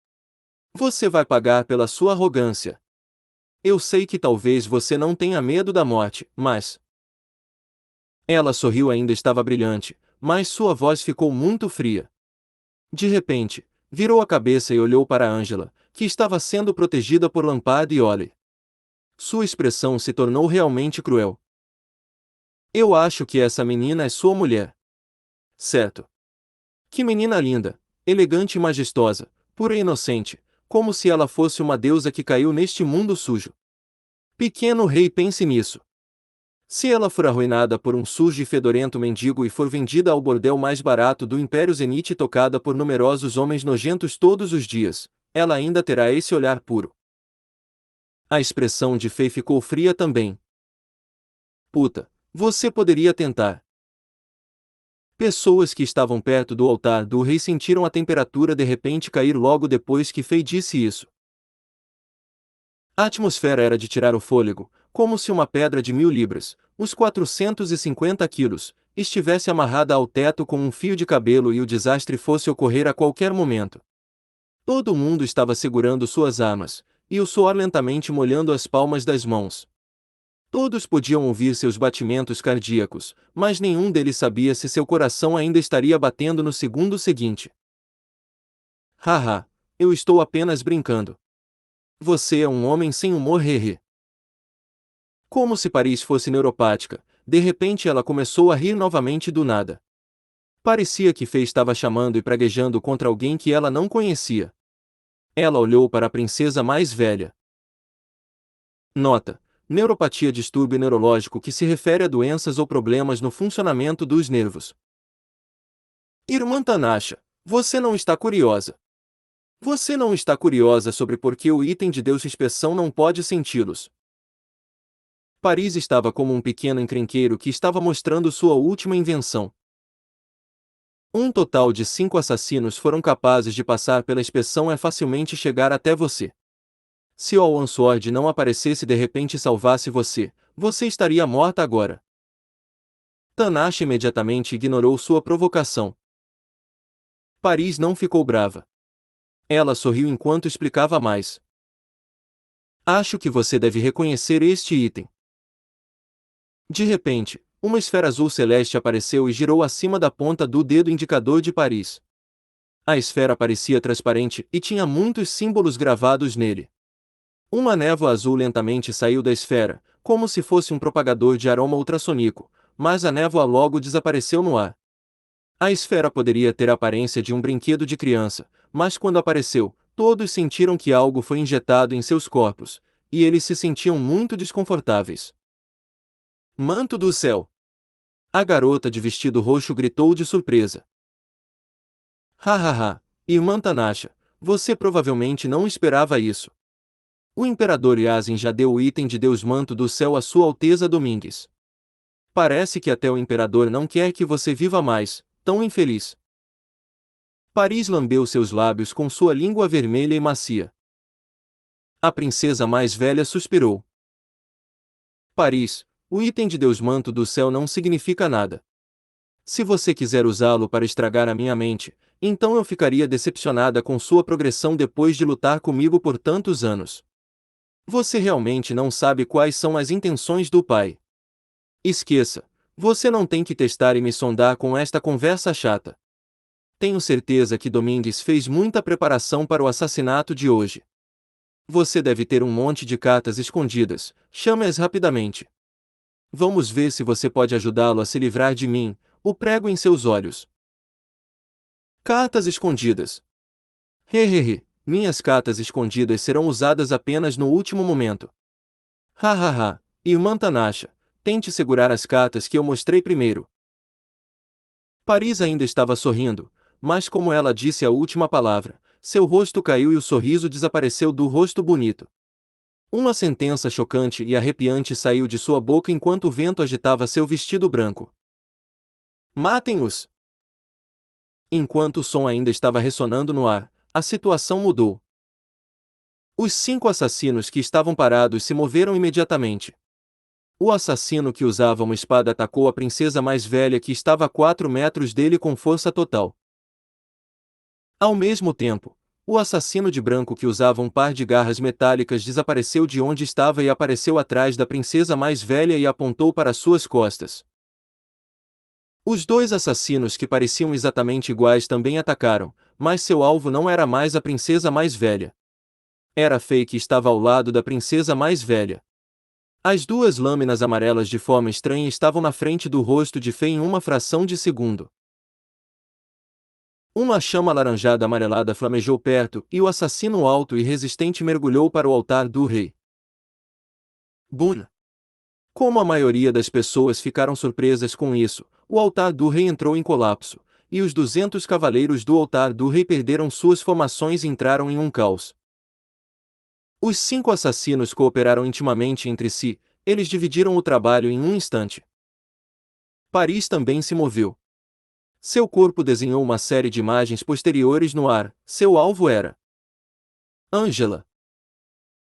Você vai pagar pela sua arrogância. Eu sei que talvez você não tenha medo da morte, mas... Ela sorriu, ainda estava brilhante, mas sua voz ficou muito fria. De repente, virou a cabeça e olhou para Angela, que estava sendo protegida por Lampard e Ollie. Sua expressão se tornou realmente cruel. Eu acho que essa menina é sua mulher. Certo. Que menina linda, elegante e majestosa, pura e inocente, como se ela fosse uma deusa que caiu neste mundo sujo. Pequeno rei, pense nisso. Se ela for arruinada por um sujo e fedorento mendigo e for vendida ao bordel mais barato do Império Zenith e tocada por numerosos homens nojentos todos os dias, ela ainda terá esse olhar puro. A expressão de Fei ficou fria também. Puta, você poderia tentar. Pessoas que estavam perto do altar do rei sentiram a temperatura de repente cair logo depois que Fei disse isso. A atmosfera era de tirar o fôlego, como se uma pedra de 1000 libras, uns 450 quilos, estivesse amarrada ao teto com um fio de cabelo e o desastre fosse ocorrer a qualquer momento. Todo mundo estava segurando suas armas, e o suor lentamente molhando as palmas das mãos. Todos podiam ouvir seus batimentos cardíacos, mas nenhum deles sabia se seu coração ainda estaria batendo no segundo seguinte. Haha, eu estou apenas brincando. Você é um homem sem humor, hehe. Como se Paris fosse neuropática, de repente ela começou a rir novamente do nada. Parecia que Fei estava chamando e praguejando contra alguém que ela não conhecia. Ela olhou para a princesa mais velha. Nota: neuropatia, distúrbio neurológico que se refere a doenças ou problemas no funcionamento dos nervos. Irmã Tanasha, você não está curiosa? Você não está curiosa sobre por que o item de Deus inspeção não pode senti-los? Paris estava como um pequeno encrenqueiro que estava mostrando sua última invenção. Um total de 5 assassinos foram capazes de passar pela inspeção e facilmente chegar até você. Se o Answord não aparecesse de repente e salvasse você, você estaria morta agora. Tanasha imediatamente ignorou sua provocação. Paris não ficou brava. Ela sorriu enquanto explicava mais. Acho que você deve reconhecer este item. De repente, uma esfera azul celeste apareceu e girou acima da ponta do dedo indicador de Paris. A esfera parecia transparente e tinha muitos símbolos gravados nele. Uma névoa azul lentamente saiu da esfera, como se fosse um propagador de aroma ultrassônico, mas a névoa logo desapareceu no ar. A esfera poderia ter a aparência de um brinquedo de criança, mas quando apareceu, todos sentiram que algo foi injetado em seus corpos, e eles se sentiam muito desconfortáveis. Manto do céu! A garota de vestido roxo gritou de surpresa. Hahaha, irmã Tanasha, você provavelmente não esperava isso. O imperador Yasin já deu o item de Deus Manto do Céu a Sua Alteza Domingues. Parece que até o imperador não quer que você viva mais, tão infeliz. Paris lambeu seus lábios com sua língua vermelha e macia. A princesa mais velha suspirou. Paris, o item de Deus Manto do Céu não significa nada. Se você quiser usá-lo para estragar a minha mente, então eu ficaria decepcionada com sua progressão depois de lutar comigo por tantos anos. Você realmente não sabe quais são as intenções do pai. Esqueça, você não tem que testar e me sondar com esta conversa chata. Tenho certeza que Domingues fez muita preparação para o assassinato de hoje. Você deve ter um monte de cartas escondidas, chame-as rapidamente. Vamos ver se você pode ajudá-lo a se livrar de mim, o prego em seus olhos. Cartas escondidas. Hehehe, minhas cartas escondidas serão usadas apenas no último momento. Hahaha, irmã Tanasha, tente segurar as cartas que eu mostrei primeiro. Paris ainda estava sorrindo, mas como ela disse a última palavra, seu rosto caiu e o sorriso desapareceu do rosto bonito. Uma sentença chocante e arrepiante saiu de sua boca enquanto o vento agitava seu vestido branco. Matem-os! Enquanto o som ainda estava ressonando no ar, a situação mudou. Os 5 assassinos que estavam parados se moveram imediatamente. O assassino que usava uma espada atacou a princesa mais velha que estava a 4 metros dele com força total. Ao mesmo tempo, o assassino de branco que usava um par de garras metálicas desapareceu de onde estava e apareceu atrás da princesa mais velha e apontou para suas costas. Os 2 assassinos que pareciam exatamente iguais também atacaram, mas seu alvo não era mais a princesa mais velha. Era Fei que estava ao lado da princesa mais velha. As 2 lâminas amarelas de forma estranha estavam na frente do rosto de Fei em uma fração de segundo. Uma chama alaranjada amarelada flamejou perto, e o assassino alto e resistente mergulhou para o altar do rei. Bum! Como a maioria das pessoas ficaram surpresas com isso, o altar do rei entrou em colapso, e os 200 cavaleiros do altar do rei perderam suas formações e entraram em um caos. Os 5 assassinos cooperaram intimamente entre si, eles dividiram o trabalho em um instante. Paris também se moveu. Seu corpo desenhou uma série de imagens posteriores no ar, seu alvo era Angela.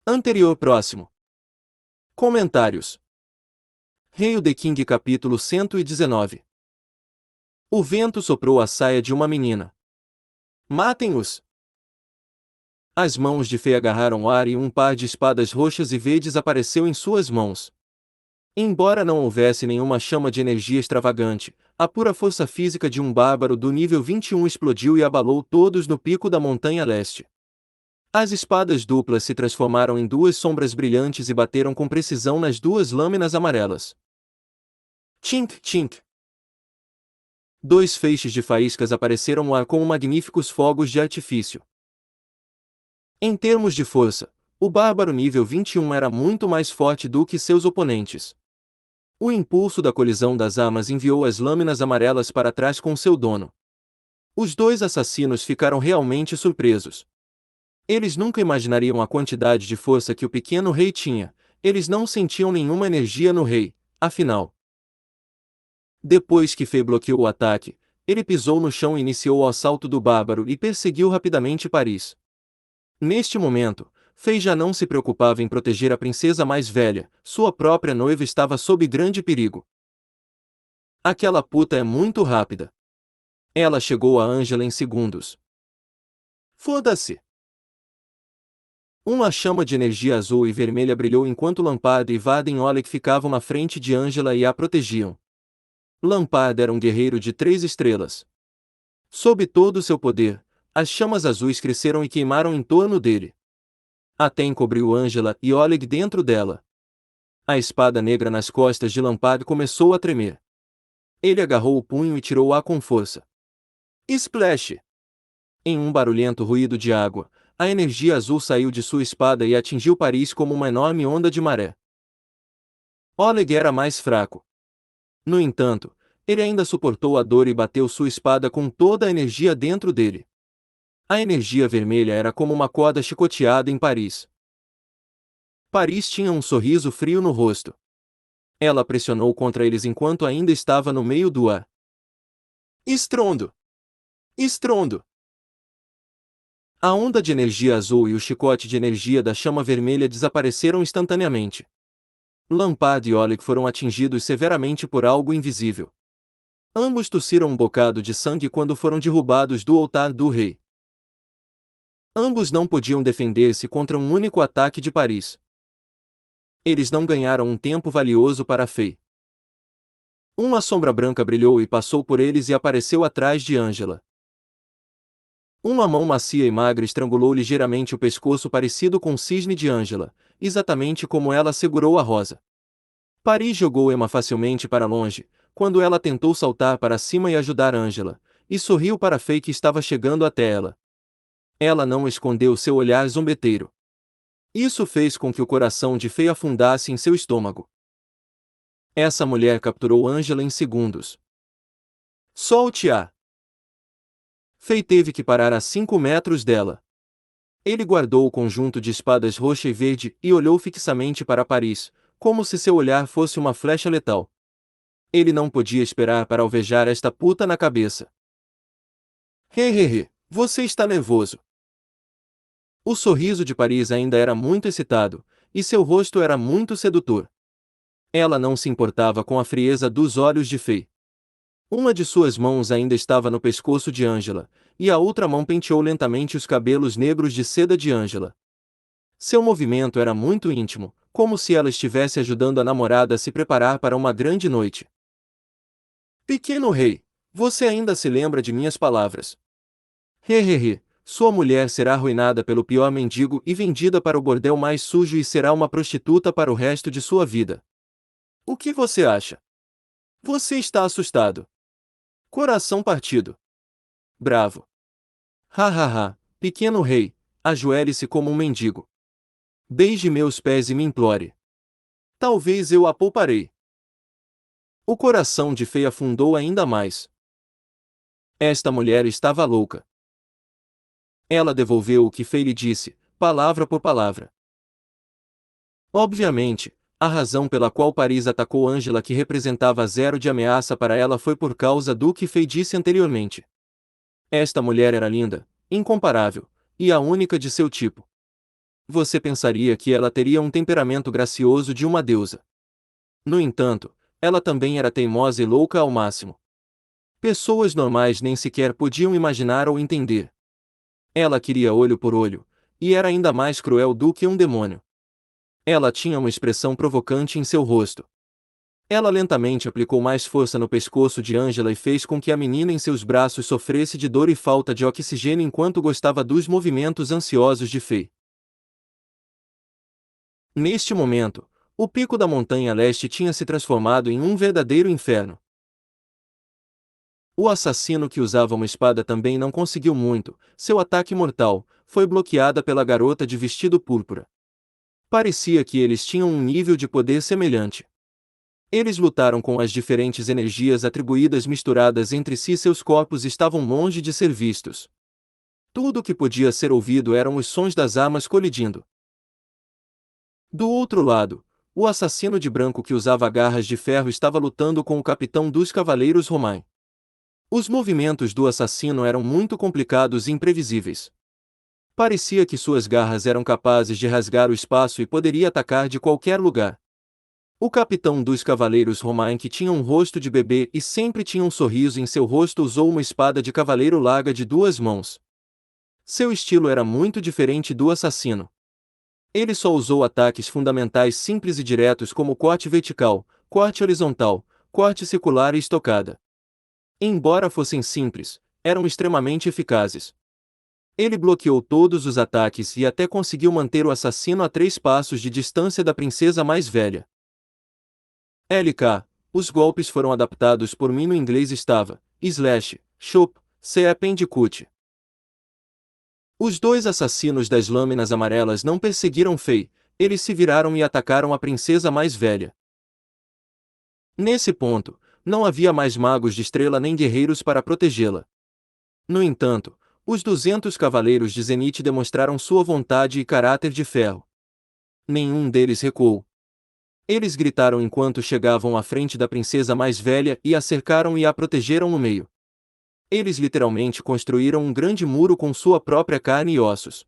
Anterior próximo. Comentários. Hail the King capítulo 119. O vento soprou a saia de uma menina. Matem-os! As mãos de Fei agarraram o ar e um par de espadas roxas e verdes apareceu em suas mãos. Embora não houvesse nenhuma chama de energia extravagante, a pura força física de um bárbaro do nível 21 explodiu e abalou todos no pico da montanha leste. As espadas duplas se transformaram em 2 sombras brilhantes e bateram com precisão nas 2 lâminas amarelas. Tink, tink. Dois feixes de faíscas apareceram no ar como magníficos fogos de artifício. Em termos de força, o Bárbaro nível 21 era muito mais forte do que seus oponentes. O impulso da colisão das armas enviou as lâminas amarelas para trás com seu dono. Os dois assassinos ficaram realmente surpresos. Eles nunca imaginariam a quantidade de força que o pequeno rei tinha. Eles não sentiam nenhuma energia no rei, afinal. Depois que Fei bloqueou o ataque, ele pisou no chão e iniciou o assalto do bárbaro e perseguiu rapidamente Paris. Neste momento, Fei já não se preocupava em proteger a princesa mais velha, sua própria noiva estava sob grande perigo. Aquela puta é muito rápida. Ela chegou a Angela em segundos. Foda-se! Uma chama de energia azul e vermelha brilhou enquanto Lampard e Vaden Oleg ficavam na frente de Angela e a protegiam. Lampard era um guerreiro de 3 estrelas. Sob todo o seu poder, as chamas azuis cresceram e queimaram em torno dele. Até encobriu Angela e Oleg dentro dela. A espada negra nas costas de Lampard começou a tremer. Ele agarrou o punho e tirou-a com força. Splash! Em um barulhento ruído de água, a energia azul saiu de sua espada e atingiu Paris como uma enorme onda de maré. Oleg era mais fraco. No entanto, ele ainda suportou a dor e bateu sua espada com toda a energia dentro dele. A energia vermelha era como uma corda chicoteada em Paris. Paris tinha um sorriso frio no rosto. Ela pressionou contra eles enquanto ainda estava no meio do ar. Estrondo! Estrondo! A onda de energia azul e o chicote de energia da chama vermelha desapareceram instantaneamente. Lampard e Oleg foram atingidos severamente por algo invisível. Ambos tossiram um bocado de sangue quando foram derrubados do altar do rei. Ambos não podiam defender-se contra um único ataque de Paris. Eles não ganharam um tempo valioso para Fei. Uma sombra branca brilhou e passou por eles e apareceu atrás de Angela. Uma mão macia e magra estrangulou ligeiramente o pescoço parecido com o cisne de Angela, exatamente como ela segurou a rosa. Paris jogou Emma facilmente para longe, quando ela tentou saltar para cima e ajudar Angela, e sorriu para Fei que estava chegando até ela. Ela não escondeu seu olhar zombeteiro. Isso fez com que o coração de Fei afundasse em seu estômago. Essa mulher capturou Angela em segundos. Solte-a! Fei teve que parar a 5 metros dela. Ele guardou o conjunto de espadas roxa e verde e olhou fixamente para Paris, como se seu olhar fosse uma flecha letal. Ele não podia esperar para alvejar esta puta na cabeça. Hehehe, você está nervoso. O sorriso de Paris ainda era muito excitado, e seu rosto era muito sedutor. Ela não se importava com a frieza dos olhos de Fei. Uma de suas mãos ainda estava no pescoço de Angela, e a outra mão penteou lentamente os cabelos negros de seda de Angela. Seu movimento era muito íntimo, como se ela estivesse ajudando a namorada a se preparar para uma grande noite. Pequeno rei, você ainda se lembra de minhas palavras. Hehehe, sua mulher será arruinada pelo pior mendigo e vendida para o bordel mais sujo e será uma prostituta para o resto de sua vida. O que você acha? Você está assustado. Coração partido. Bravo. Hahaha, pequeno rei, ajoelhe-se como um mendigo. Beije meus pés e me implore. Talvez eu a pouparei. O coração de Fei afundou ainda mais. Esta mulher estava louca. Ela devolveu o que Fei lhe disse, palavra por palavra. Obviamente, a razão pela qual Paris atacou Angela que representava zero de ameaça para ela foi por causa do que Fei disse anteriormente. Esta mulher era linda, incomparável, e a única de seu tipo. Você pensaria que ela teria um temperamento gracioso de uma deusa. No entanto, ela também era teimosa e louca ao máximo. Pessoas normais nem sequer podiam imaginar ou entender. Ela queria olho por olho, e era ainda mais cruel do que um demônio. Ela tinha uma expressão provocante em seu rosto. Ela lentamente aplicou mais força no pescoço de Angela e fez com que a menina em seus braços sofresse de dor e falta de oxigênio enquanto gostava dos movimentos ansiosos de Fei. Neste momento, o pico da montanha leste tinha se transformado em um verdadeiro inferno. O assassino que usava uma espada também não conseguiu muito, seu ataque mortal foi bloqueada pela garota de vestido púrpura. Parecia que eles tinham um nível de poder semelhante. Eles lutaram com as diferentes energias atribuídas misturadas entre si, seus corpos estavam longe de ser vistos. Tudo o que podia ser ouvido eram os sons das armas colidindo. Do outro lado, o assassino de branco que usava garras de ferro estava lutando com o capitão dos cavaleiros Romain. Os movimentos do assassino eram muito complicados e imprevisíveis. Parecia que suas garras eram capazes de rasgar o espaço e poderia atacar de qualquer lugar. O capitão dos cavaleiros Romain, que tinha um rosto de bebê e sempre tinha um sorriso em seu rosto, usou uma espada de cavaleiro larga de 2 mãos. Seu estilo era muito diferente do assassino. Ele só usou ataques fundamentais simples e diretos como corte vertical, corte horizontal, corte circular e estocada. Embora fossem simples, eram extremamente eficazes. Ele bloqueou todos os ataques e até conseguiu manter o assassino a 3 passos de distância da princesa mais velha. LK. Os golpes foram adaptados por mim. No inglês estava slash, chop, se appendicut. Os 2 assassinos das lâminas amarelas não perseguiram Fei, eles se viraram e atacaram a princesa mais velha. Nesse ponto, não havia mais magos de estrela nem guerreiros para protegê-la. No entanto, os 200 cavaleiros de Zenith demonstraram sua vontade e caráter de ferro. Nenhum deles recuou. Eles gritaram enquanto chegavam à frente da princesa mais velha e a cercaram e a protegeram no meio. Eles literalmente construíram um grande muro com sua própria carne e ossos.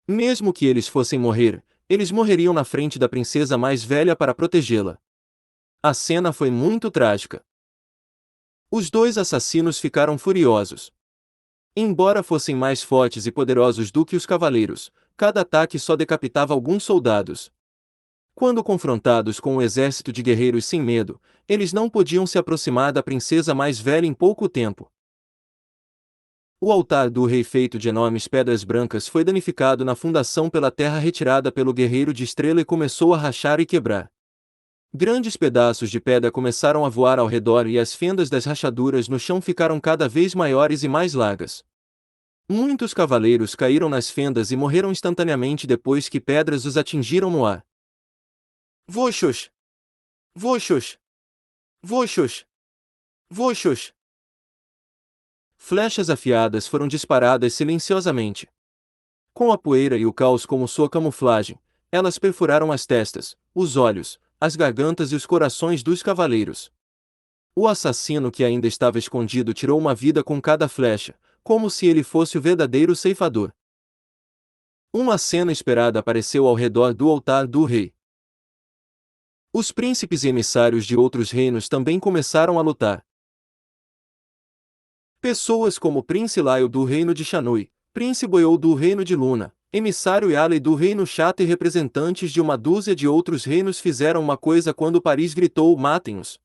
Mesmo que eles fossem morrer, eles morreriam na frente da princesa mais velha para protegê-la. A cena foi muito trágica. Os 2 assassinos ficaram furiosos. Embora fossem mais fortes e poderosos do que os cavaleiros, cada ataque só decapitava alguns soldados. Quando confrontados com um exército de guerreiros sem medo, eles não podiam se aproximar da princesa mais velha em pouco tempo. O altar do rei, feito de enormes pedras brancas, foi danificado na fundação pela terra retirada pelo guerreiro de estrela e começou a rachar e quebrar. Grandes pedaços de pedra começaram a voar ao redor e as fendas das rachaduras no chão ficaram cada vez maiores e mais largas. Muitos cavaleiros caíram nas fendas e morreram instantaneamente depois que pedras os atingiram no ar. Voxos! Voxos! Voxos! Voxos! Flechas afiadas foram disparadas silenciosamente. Com a poeira e o caos como sua camuflagem, elas perfuraram as testas, os olhos, as gargantas e os corações dos cavaleiros. O assassino que ainda estava escondido tirou uma vida com cada flecha, como se ele fosse o verdadeiro ceifador. Uma cena esperada apareceu ao redor do altar do rei. Os príncipes e emissários de outros reinos também começaram a lutar. Pessoas como Prince Laio do reino de Shanui, Prince Boyou do reino de Luna, emissário Yalei do reino Chata e representantes de uma dúzia de outros reinos fizeram uma coisa quando Paris gritou: matem-os.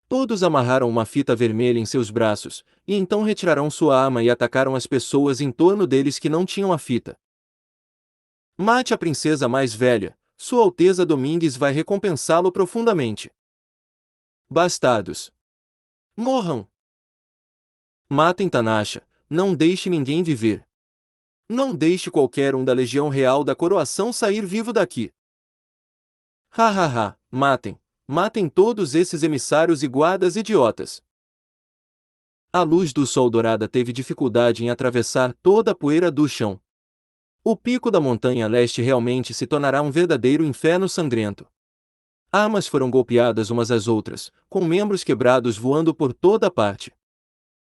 Todos amarraram uma fita vermelha em seus braços, e então retiraram sua arma e atacaram as pessoas em torno deles que não tinham a fita. Mate a princesa mais velha, Sua Alteza Domingues vai recompensá-lo profundamente. Bastardos! Morram! Matem Tanasha, não deixe ninguém viver. Não deixe qualquer um da Legião Real da Coroação sair vivo daqui. Ha, matem! Matem todos esses emissários e guardas idiotas. A luz do sol dourada teve dificuldade em atravessar toda a poeira do chão. O pico da montanha leste realmente se tornará um verdadeiro inferno sangrento. Armas foram golpeadas umas às outras, com membros quebrados voando por toda parte.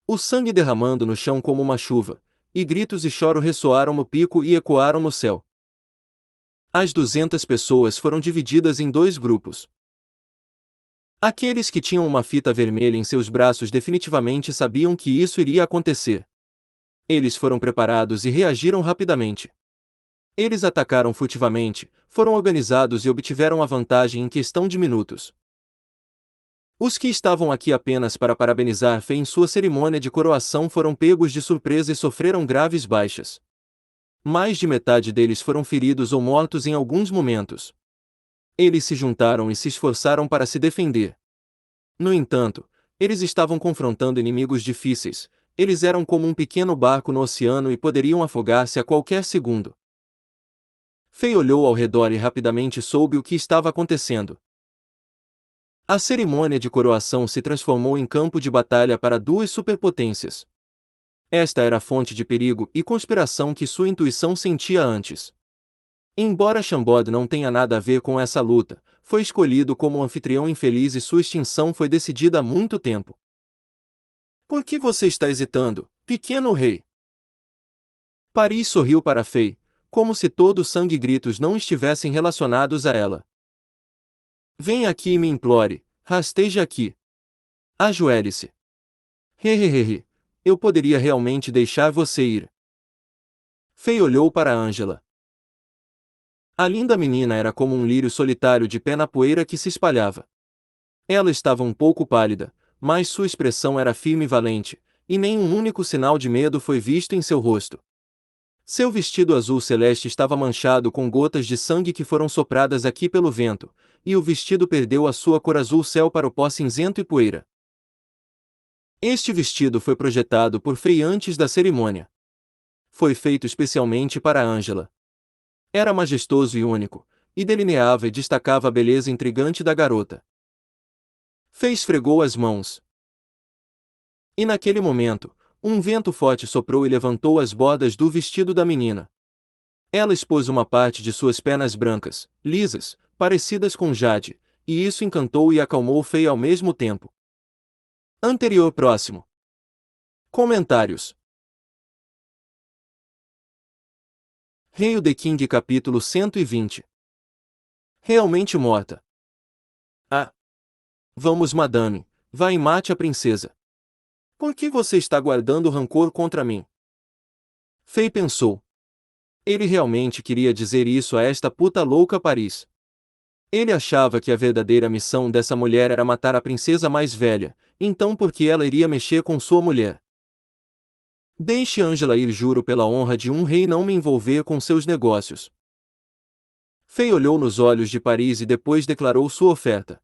O sangue derramando no chão como uma chuva, e gritos e choro ressoaram no pico e ecoaram no céu. As 200 pessoas foram divididas em 2 grupos. Aqueles que tinham uma fita vermelha em seus braços definitivamente sabiam que isso iria acontecer. Eles foram preparados e reagiram rapidamente. Eles atacaram furtivamente, foram organizados e obtiveram a vantagem em questão de minutos. Os que estavam aqui apenas para parabenizar Fei em sua cerimônia de coroação foram pegos de surpresa e sofreram graves baixas. Mais de metade deles foram feridos ou mortos em alguns momentos. Eles se juntaram e se esforçaram para se defender. No entanto, Eles estavam confrontando inimigos difíceis. Eles eram como um pequeno barco no oceano e poderiam afogar-se a qualquer segundo. Fei olhou ao redor e rapidamente soube o que estava acontecendo. A cerimônia de coroação se transformou em campo de batalha para duas superpotências. Esta era a fonte de perigo e conspiração que sua intuição sentia antes. Embora Chambord não tenha nada a ver com essa luta, foi escolhido como um anfitrião infeliz e sua extinção foi decidida há muito tempo. Por que você está hesitando, pequeno rei? Paris sorriu para Fei, como se todo o sangue e gritos não estivessem relacionados a ela. Venha aqui e me implore, rasteje aqui. Ajoelhe-se. Hehehehe, eu poderia realmente deixar você ir. Fei olhou para Angela. A linda menina era como um lírio solitário de pé na poeira que se espalhava. Ela estava um pouco pálida, mas sua expressão era firme e valente, e nenhum único sinal de medo foi visto em seu rosto. Seu vestido azul celeste estava manchado com gotas de sangue que foram sopradas aqui pelo vento, e o vestido perdeu a sua cor azul céu para o pó cinzento e poeira. Este vestido foi projetado por Fei antes da cerimônia. Foi feito especialmente para Angela. Era majestoso e único, e delineava e destacava a beleza intrigante da garota. Fei esfregou as mãos. E naquele momento, um vento forte soprou e levantou as bordas do vestido da menina. Ela expôs uma parte de suas pernas brancas, lisas, parecidas com jade, e isso encantou e acalmou Fei ao mesmo tempo. Anterior próximo. Comentários. Rei the King capítulo 120. Realmente morta. Ah! Vamos madame, vá e mate a princesa. Por que você está guardando rancor contra mim? Fei pensou. Ele realmente queria dizer isso a esta puta louca Paris. Ele achava que a verdadeira missão dessa mulher era matar a princesa mais velha, então por que ela iria mexer com sua mulher? Deixe Angela ir, juro pela honra de um rei não me envolver com seus negócios. Fei olhou nos olhos de Paris e depois declarou sua oferta.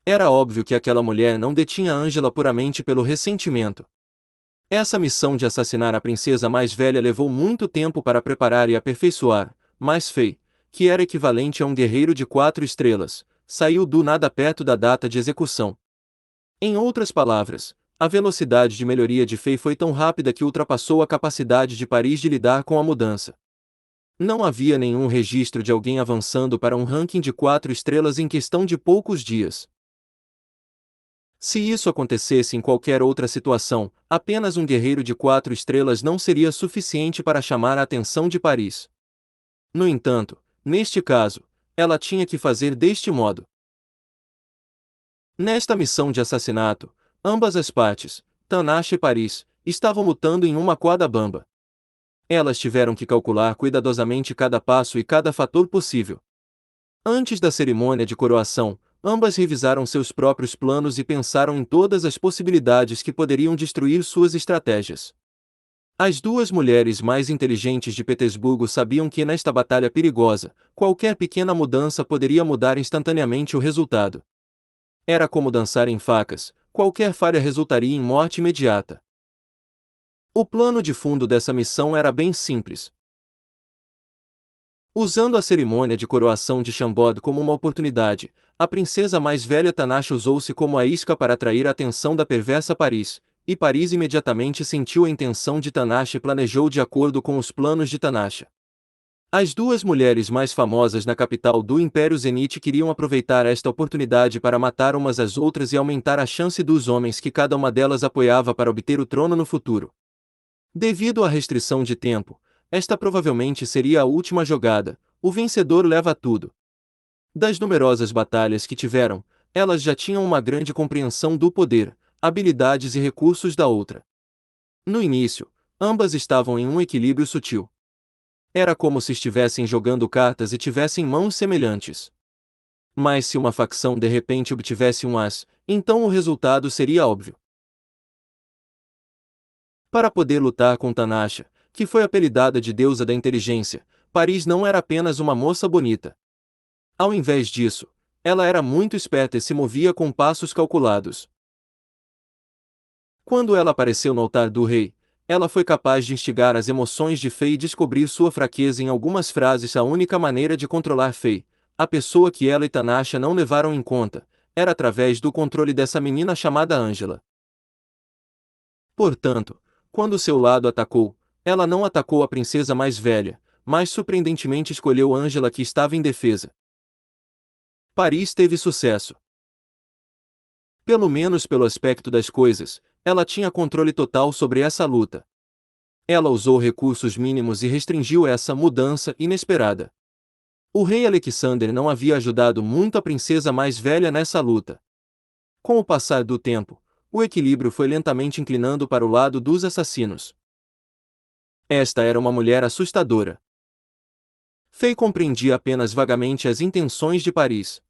Era óbvio que aquela mulher não detinha Angela puramente pelo ressentimento. Essa missão de assassinar a princesa mais velha levou muito tempo para preparar e aperfeiçoar, mas Fei, que era equivalente a um guerreiro de 4 estrelas, saiu do nada perto da data de execução. Em outras palavras, a velocidade de melhoria de Fei foi tão rápida que ultrapassou a capacidade de Paris de lidar com a mudança. Não havia nenhum registro de alguém avançando para um ranking de 4 estrelas em questão de poucos dias. Se isso acontecesse em qualquer outra situação, apenas um guerreiro de 4 estrelas não seria suficiente para chamar a atenção de Paris. No entanto, neste caso, ela tinha que fazer deste modo. Nesta missão de assassinato, ambas as partes, Tanache e Paris, estavam lutando em uma corda bamba. Elas tiveram que calcular cuidadosamente cada passo e cada fator possível. Antes da cerimônia de coroação, ambas revisaram seus próprios planos e pensaram em todas as possibilidades que poderiam destruir suas estratégias. As duas mulheres mais inteligentes de Petersburgo sabiam que nesta batalha perigosa, qualquer pequena mudança poderia mudar instantaneamente o resultado. Era como dançar em facas, qualquer falha resultaria em morte imediata. O plano de fundo dessa missão era bem simples. Usando a cerimônia de coroação de Chambord como uma oportunidade, a princesa mais velha Tanache usou-se como a isca para atrair a atenção da perversa Paris, e Paris imediatamente sentiu a intenção de Tanache e planejou de acordo com os planos de Tanache. As duas mulheres mais famosas na capital do Império Zenite queriam aproveitar esta oportunidade para matar umas às outras e aumentar a chance dos homens que cada uma delas apoiava para obter o trono no futuro. Devido à restrição de tempo, esta provavelmente seria a última jogada, o vencedor leva tudo. Das numerosas batalhas que tiveram, elas já tinham uma grande compreensão do poder, habilidades e recursos da outra. No início, ambas estavam em um equilíbrio sutil. Era como se estivessem jogando cartas e tivessem mãos semelhantes. Mas se uma facção de repente obtivesse um as, então o resultado seria óbvio. Para poder lutar com Tanache, que foi apelidada de deusa da inteligência, Paris não era apenas uma moça bonita. Ao invés disso, ela era muito esperta e se movia com passos calculados. Quando ela apareceu no altar do rei, ela foi capaz de instigar as emoções de Fei e descobrir sua fraqueza em algumas frases. A única maneira de controlar Fei, a pessoa que ela e Tanasha não levaram em conta, era através do controle dessa menina chamada Angela. Portanto, quando seu lado atacou, ela não atacou a princesa mais velha, mas surpreendentemente escolheu Angela, que estava indefesa. Paris teve sucesso. Pelo menos pelo aspecto das coisas, ela tinha controle total sobre essa luta. Ela usou recursos mínimos e restringiu essa mudança inesperada. O rei Alexander não havia ajudado muito a princesa mais velha nessa luta. Com o passar do tempo, o equilíbrio foi lentamente inclinando para o lado dos assassinos. Esta era uma mulher assustadora. Fei compreendia apenas vagamente as intenções de Paris.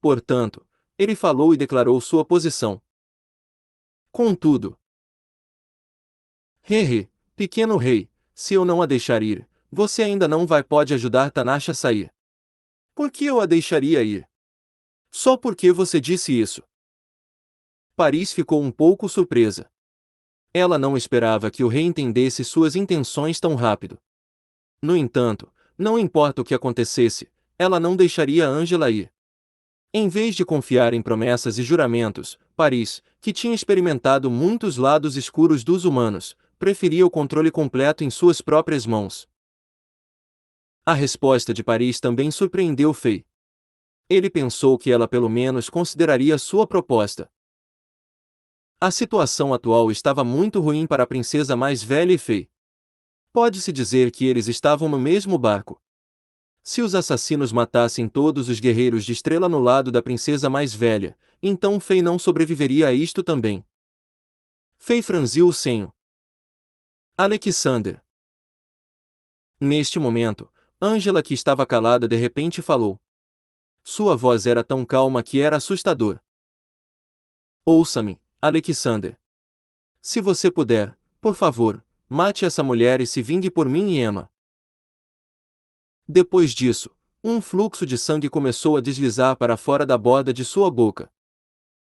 Portanto, ele falou e declarou sua posição. Contudo, Hehe, pequeno rei, se eu não a deixar ir, você ainda não pode ajudar Tanasha a sair. Por que eu a deixaria ir? Só porque você disse isso. Paris ficou um pouco surpresa. Ela não esperava que o rei entendesse suas intenções tão rápido. No entanto, não importa o que acontecesse, ela não deixaria Angela ir. Em vez de confiar em promessas e juramentos, Paris, que tinha experimentado muitos lados escuros dos humanos, preferia o controle completo em suas próprias mãos. A resposta de Paris também surpreendeu Fei. Ele pensou que ela pelo menos consideraria sua proposta. A situação atual estava muito ruim para a princesa mais velha e Fei. Pode-se dizer que eles estavam no mesmo barco. Se os assassinos matassem todos os guerreiros de estrela no lado da princesa mais velha, então Fei não sobreviveria a isto também. Fei franziu o senho. Alexander. Neste momento, Angela, que estava calada, de repente falou. Sua voz era tão calma que era assustador. Ouça-me, Alexander. Se você puder, por favor, mate essa mulher e se vingue por mim e Emma. Depois disso, um fluxo de sangue começou a deslizar para fora da borda de sua boca.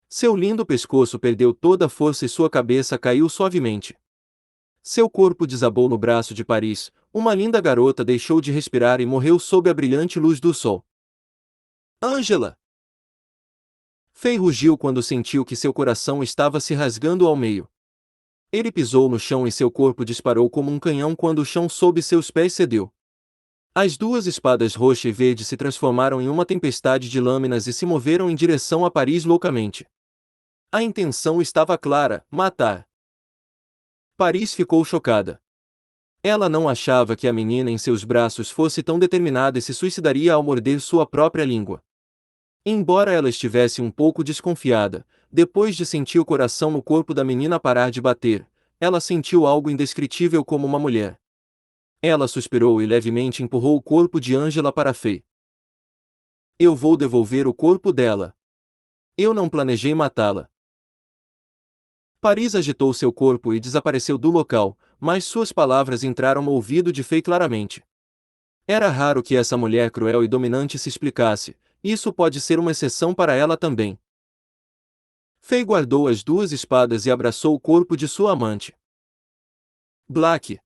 Seu lindo pescoço perdeu toda a força e sua cabeça caiu suavemente. Seu corpo desabou no braço de Paris, uma linda garota deixou de respirar e morreu sob a brilhante luz do sol. Angela! Fei rugiu quando sentiu que seu coração estava se rasgando ao meio. Ele pisou no chão e seu corpo disparou como um canhão quando o chão sob seus pés cedeu. As duas espadas roxa e verde se transformaram em uma tempestade de lâminas e se moveram em direção a Paris loucamente. A intenção estava clara: matar. Paris ficou chocada. Ela não achava que a menina em seus braços fosse tão determinada e se suicidaria ao morder sua própria língua. Embora ela estivesse um pouco desconfiada, depois de sentir o coração no corpo da menina parar de bater, ela sentiu algo indescritível como uma mulher. Ela suspirou e levemente empurrou o corpo de Angela para Fei. Eu vou devolver o corpo dela. Eu não planejei matá-la. Paris agitou seu corpo e desapareceu do local, mas suas palavras entraram no ouvido de Fei claramente. Era raro que essa mulher cruel e dominante se explicasse, isso pode ser uma exceção para ela também. Fei guardou as duas espadas e abraçou o corpo de sua amante. Black!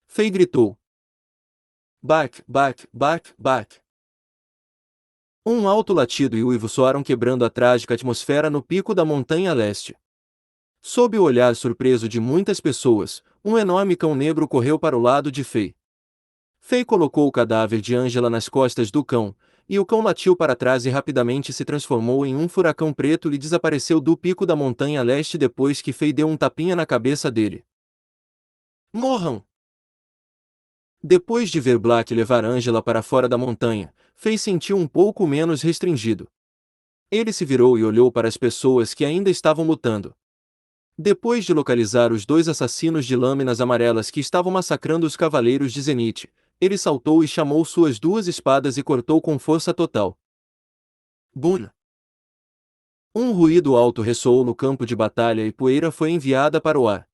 Fei gritou. Back, back, back, back. Um alto latido e uivo soaram quebrando a trágica atmosfera no pico da montanha leste. Sob o olhar surpreso de muitas pessoas, um enorme cão negro correu para o lado de Fei. Fei colocou o cadáver de Angela nas costas do cão, e o cão latiu para trás e rapidamente se transformou em um furacão preto e desapareceu do pico da montanha leste depois que Fei deu um tapinha na cabeça dele. Morram! Depois de ver Black levar Angela para fora da montanha, Fei sentiu um pouco menos restringido. Ele se virou e olhou para as pessoas que ainda estavam lutando. Depois de localizar os dois assassinos de lâminas amarelas que estavam massacrando os cavaleiros de Zenith, ele saltou e chamou suas duas espadas e cortou com força total. Bum! Um ruído alto ressoou no campo de batalha e poeira foi enviada para o ar.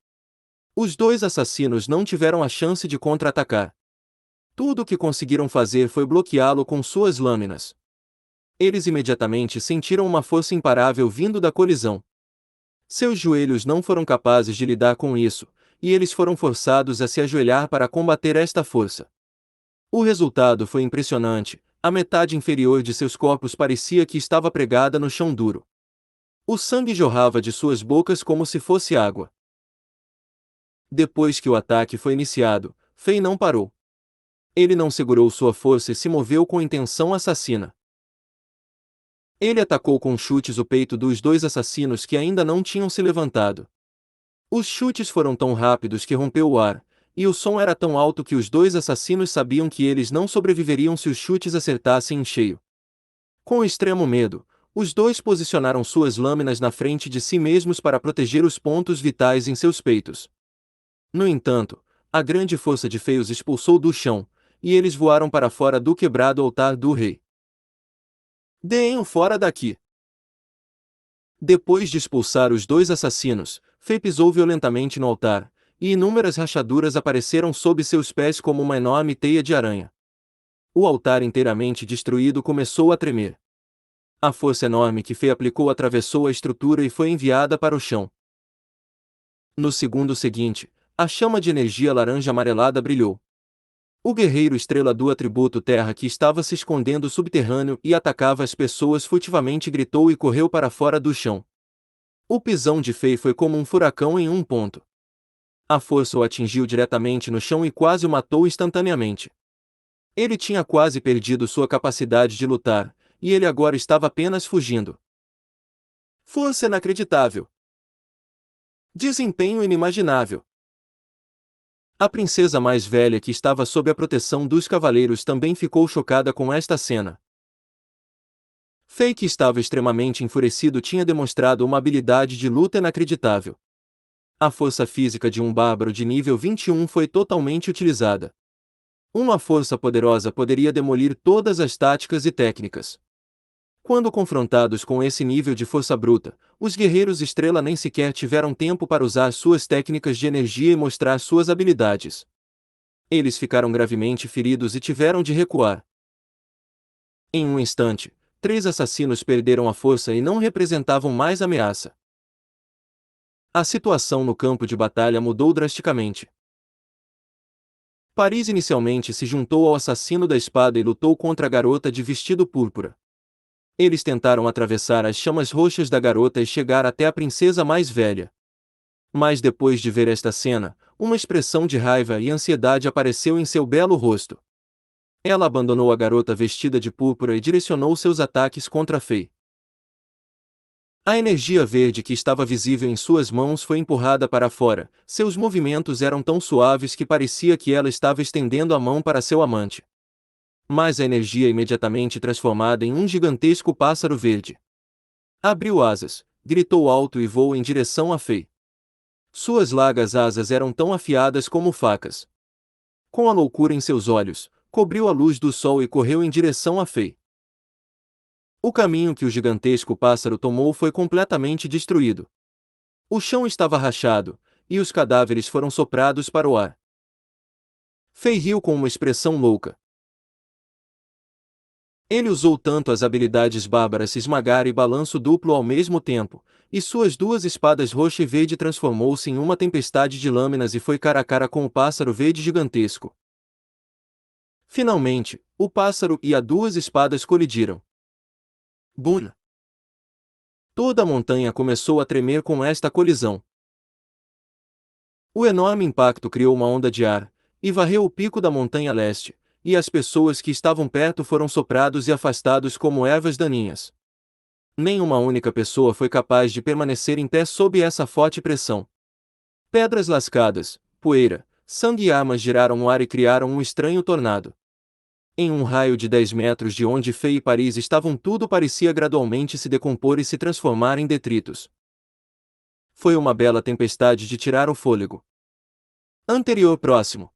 Os dois assassinos não tiveram a chance de contra-atacar. Tudo o que conseguiram fazer foi bloqueá-lo com suas lâminas. Eles imediatamente sentiram uma força imparável vindo da colisão. Seus joelhos não foram capazes de lidar com isso, e eles foram forçados a se ajoelhar para combater esta força. O resultado foi impressionante, a metade inferior de seus corpos parecia que estava pregada no chão duro. O sangue jorrava de suas bocas como se fosse água. Depois que o ataque foi iniciado, Fei não parou. Ele não segurou sua força e se moveu com intenção assassina. Ele atacou com chutes o peito dos dois assassinos que ainda não tinham se levantado. Os chutes foram tão rápidos que rompeu o ar, e o som era tão alto que os dois assassinos sabiam que eles não sobreviveriam se os chutes acertassem em cheio. Com extremo medo, os dois posicionaram suas lâminas na frente de si mesmos para proteger os pontos vitais em seus peitos. No entanto, a grande força de Fei os expulsou do chão, e eles voaram para fora do quebrado altar do rei. Deem-o fora daqui! Depois de expulsar os dois assassinos, Fei pisou violentamente no altar, e inúmeras rachaduras apareceram sob seus pés como uma enorme teia de aranha. O altar inteiramente destruído começou a tremer. A força enorme que Fei aplicou atravessou a estrutura e foi enviada para o chão. No segundo seguinte, a chama de energia laranja-amarelada brilhou. O guerreiro estrela do atributo terra que estava se escondendo subterrâneo e atacava as pessoas furtivamente gritou e correu para fora do chão. O pisão de Fei foi como um furacão em um ponto. A força o atingiu diretamente no chão e quase o matou instantaneamente. Ele tinha quase perdido sua capacidade de lutar, e ele agora estava apenas fugindo. Força inacreditável. Desempenho inimaginável. A princesa mais velha que estava sob a proteção dos cavaleiros também ficou chocada com esta cena. Fei, que estava extremamente enfurecido, tinha demonstrado uma habilidade de luta inacreditável. A força física de um bárbaro de nível 21 foi totalmente utilizada. Uma força poderosa poderia demolir todas as táticas e técnicas. Quando confrontados com esse nível de força bruta, os guerreiros estrela nem sequer tiveram tempo para usar suas técnicas de energia e mostrar suas habilidades. Eles ficaram gravemente feridos e tiveram de recuar. Em um instante, 3 assassinos perderam a força e não representavam mais ameaça. A situação no campo de batalha mudou drasticamente. Paris inicialmente se juntou ao assassino da espada e lutou contra a garota de vestido púrpura. Eles tentaram atravessar as chamas roxas da garota e chegar até a princesa mais velha. Mas depois de ver esta cena, uma expressão de raiva e ansiedade apareceu em seu belo rosto. Ela abandonou a garota vestida de púrpura e direcionou seus ataques contra Fei. A energia verde que estava visível em suas mãos foi empurrada para fora, seus movimentos eram tão suaves que parecia que ela estava estendendo a mão para seu amante. Mas a energia imediatamente transformada em um gigantesco pássaro verde. Abriu asas, gritou alto e voou em direção a Fei. Suas largas asas eram tão afiadas como facas. Com a loucura em seus olhos, cobriu a luz do sol e correu em direção a Fei. O caminho que o gigantesco pássaro tomou foi completamente destruído. O chão estava rachado, e os cadáveres foram soprados para o ar. Fei riu com uma expressão louca. Ele usou tanto as habilidades bárbaras esmagar e balanço duplo ao mesmo tempo, e suas duas espadas roxa e verde transformou-se em uma tempestade de lâminas e foi cara a cara com o pássaro verde gigantesco. Finalmente, o pássaro e as duas espadas colidiram. Bum! Toda a montanha começou a tremer com esta colisão. O enorme impacto criou uma onda de ar, e varreu o pico da montanha leste, e as pessoas que estavam perto foram soprados e afastados como ervas daninhas. Nem uma única pessoa foi capaz de permanecer em pé sob essa forte pressão. Pedras lascadas, poeira, sangue e armas giraram no ar e criaram um estranho tornado. Em um raio de 10 metros de onde Fei e Paris estavam, tudo parecia gradualmente se decompor e se transformar em detritos. Foi uma bela tempestade de tirar o fôlego. Anterior próximo.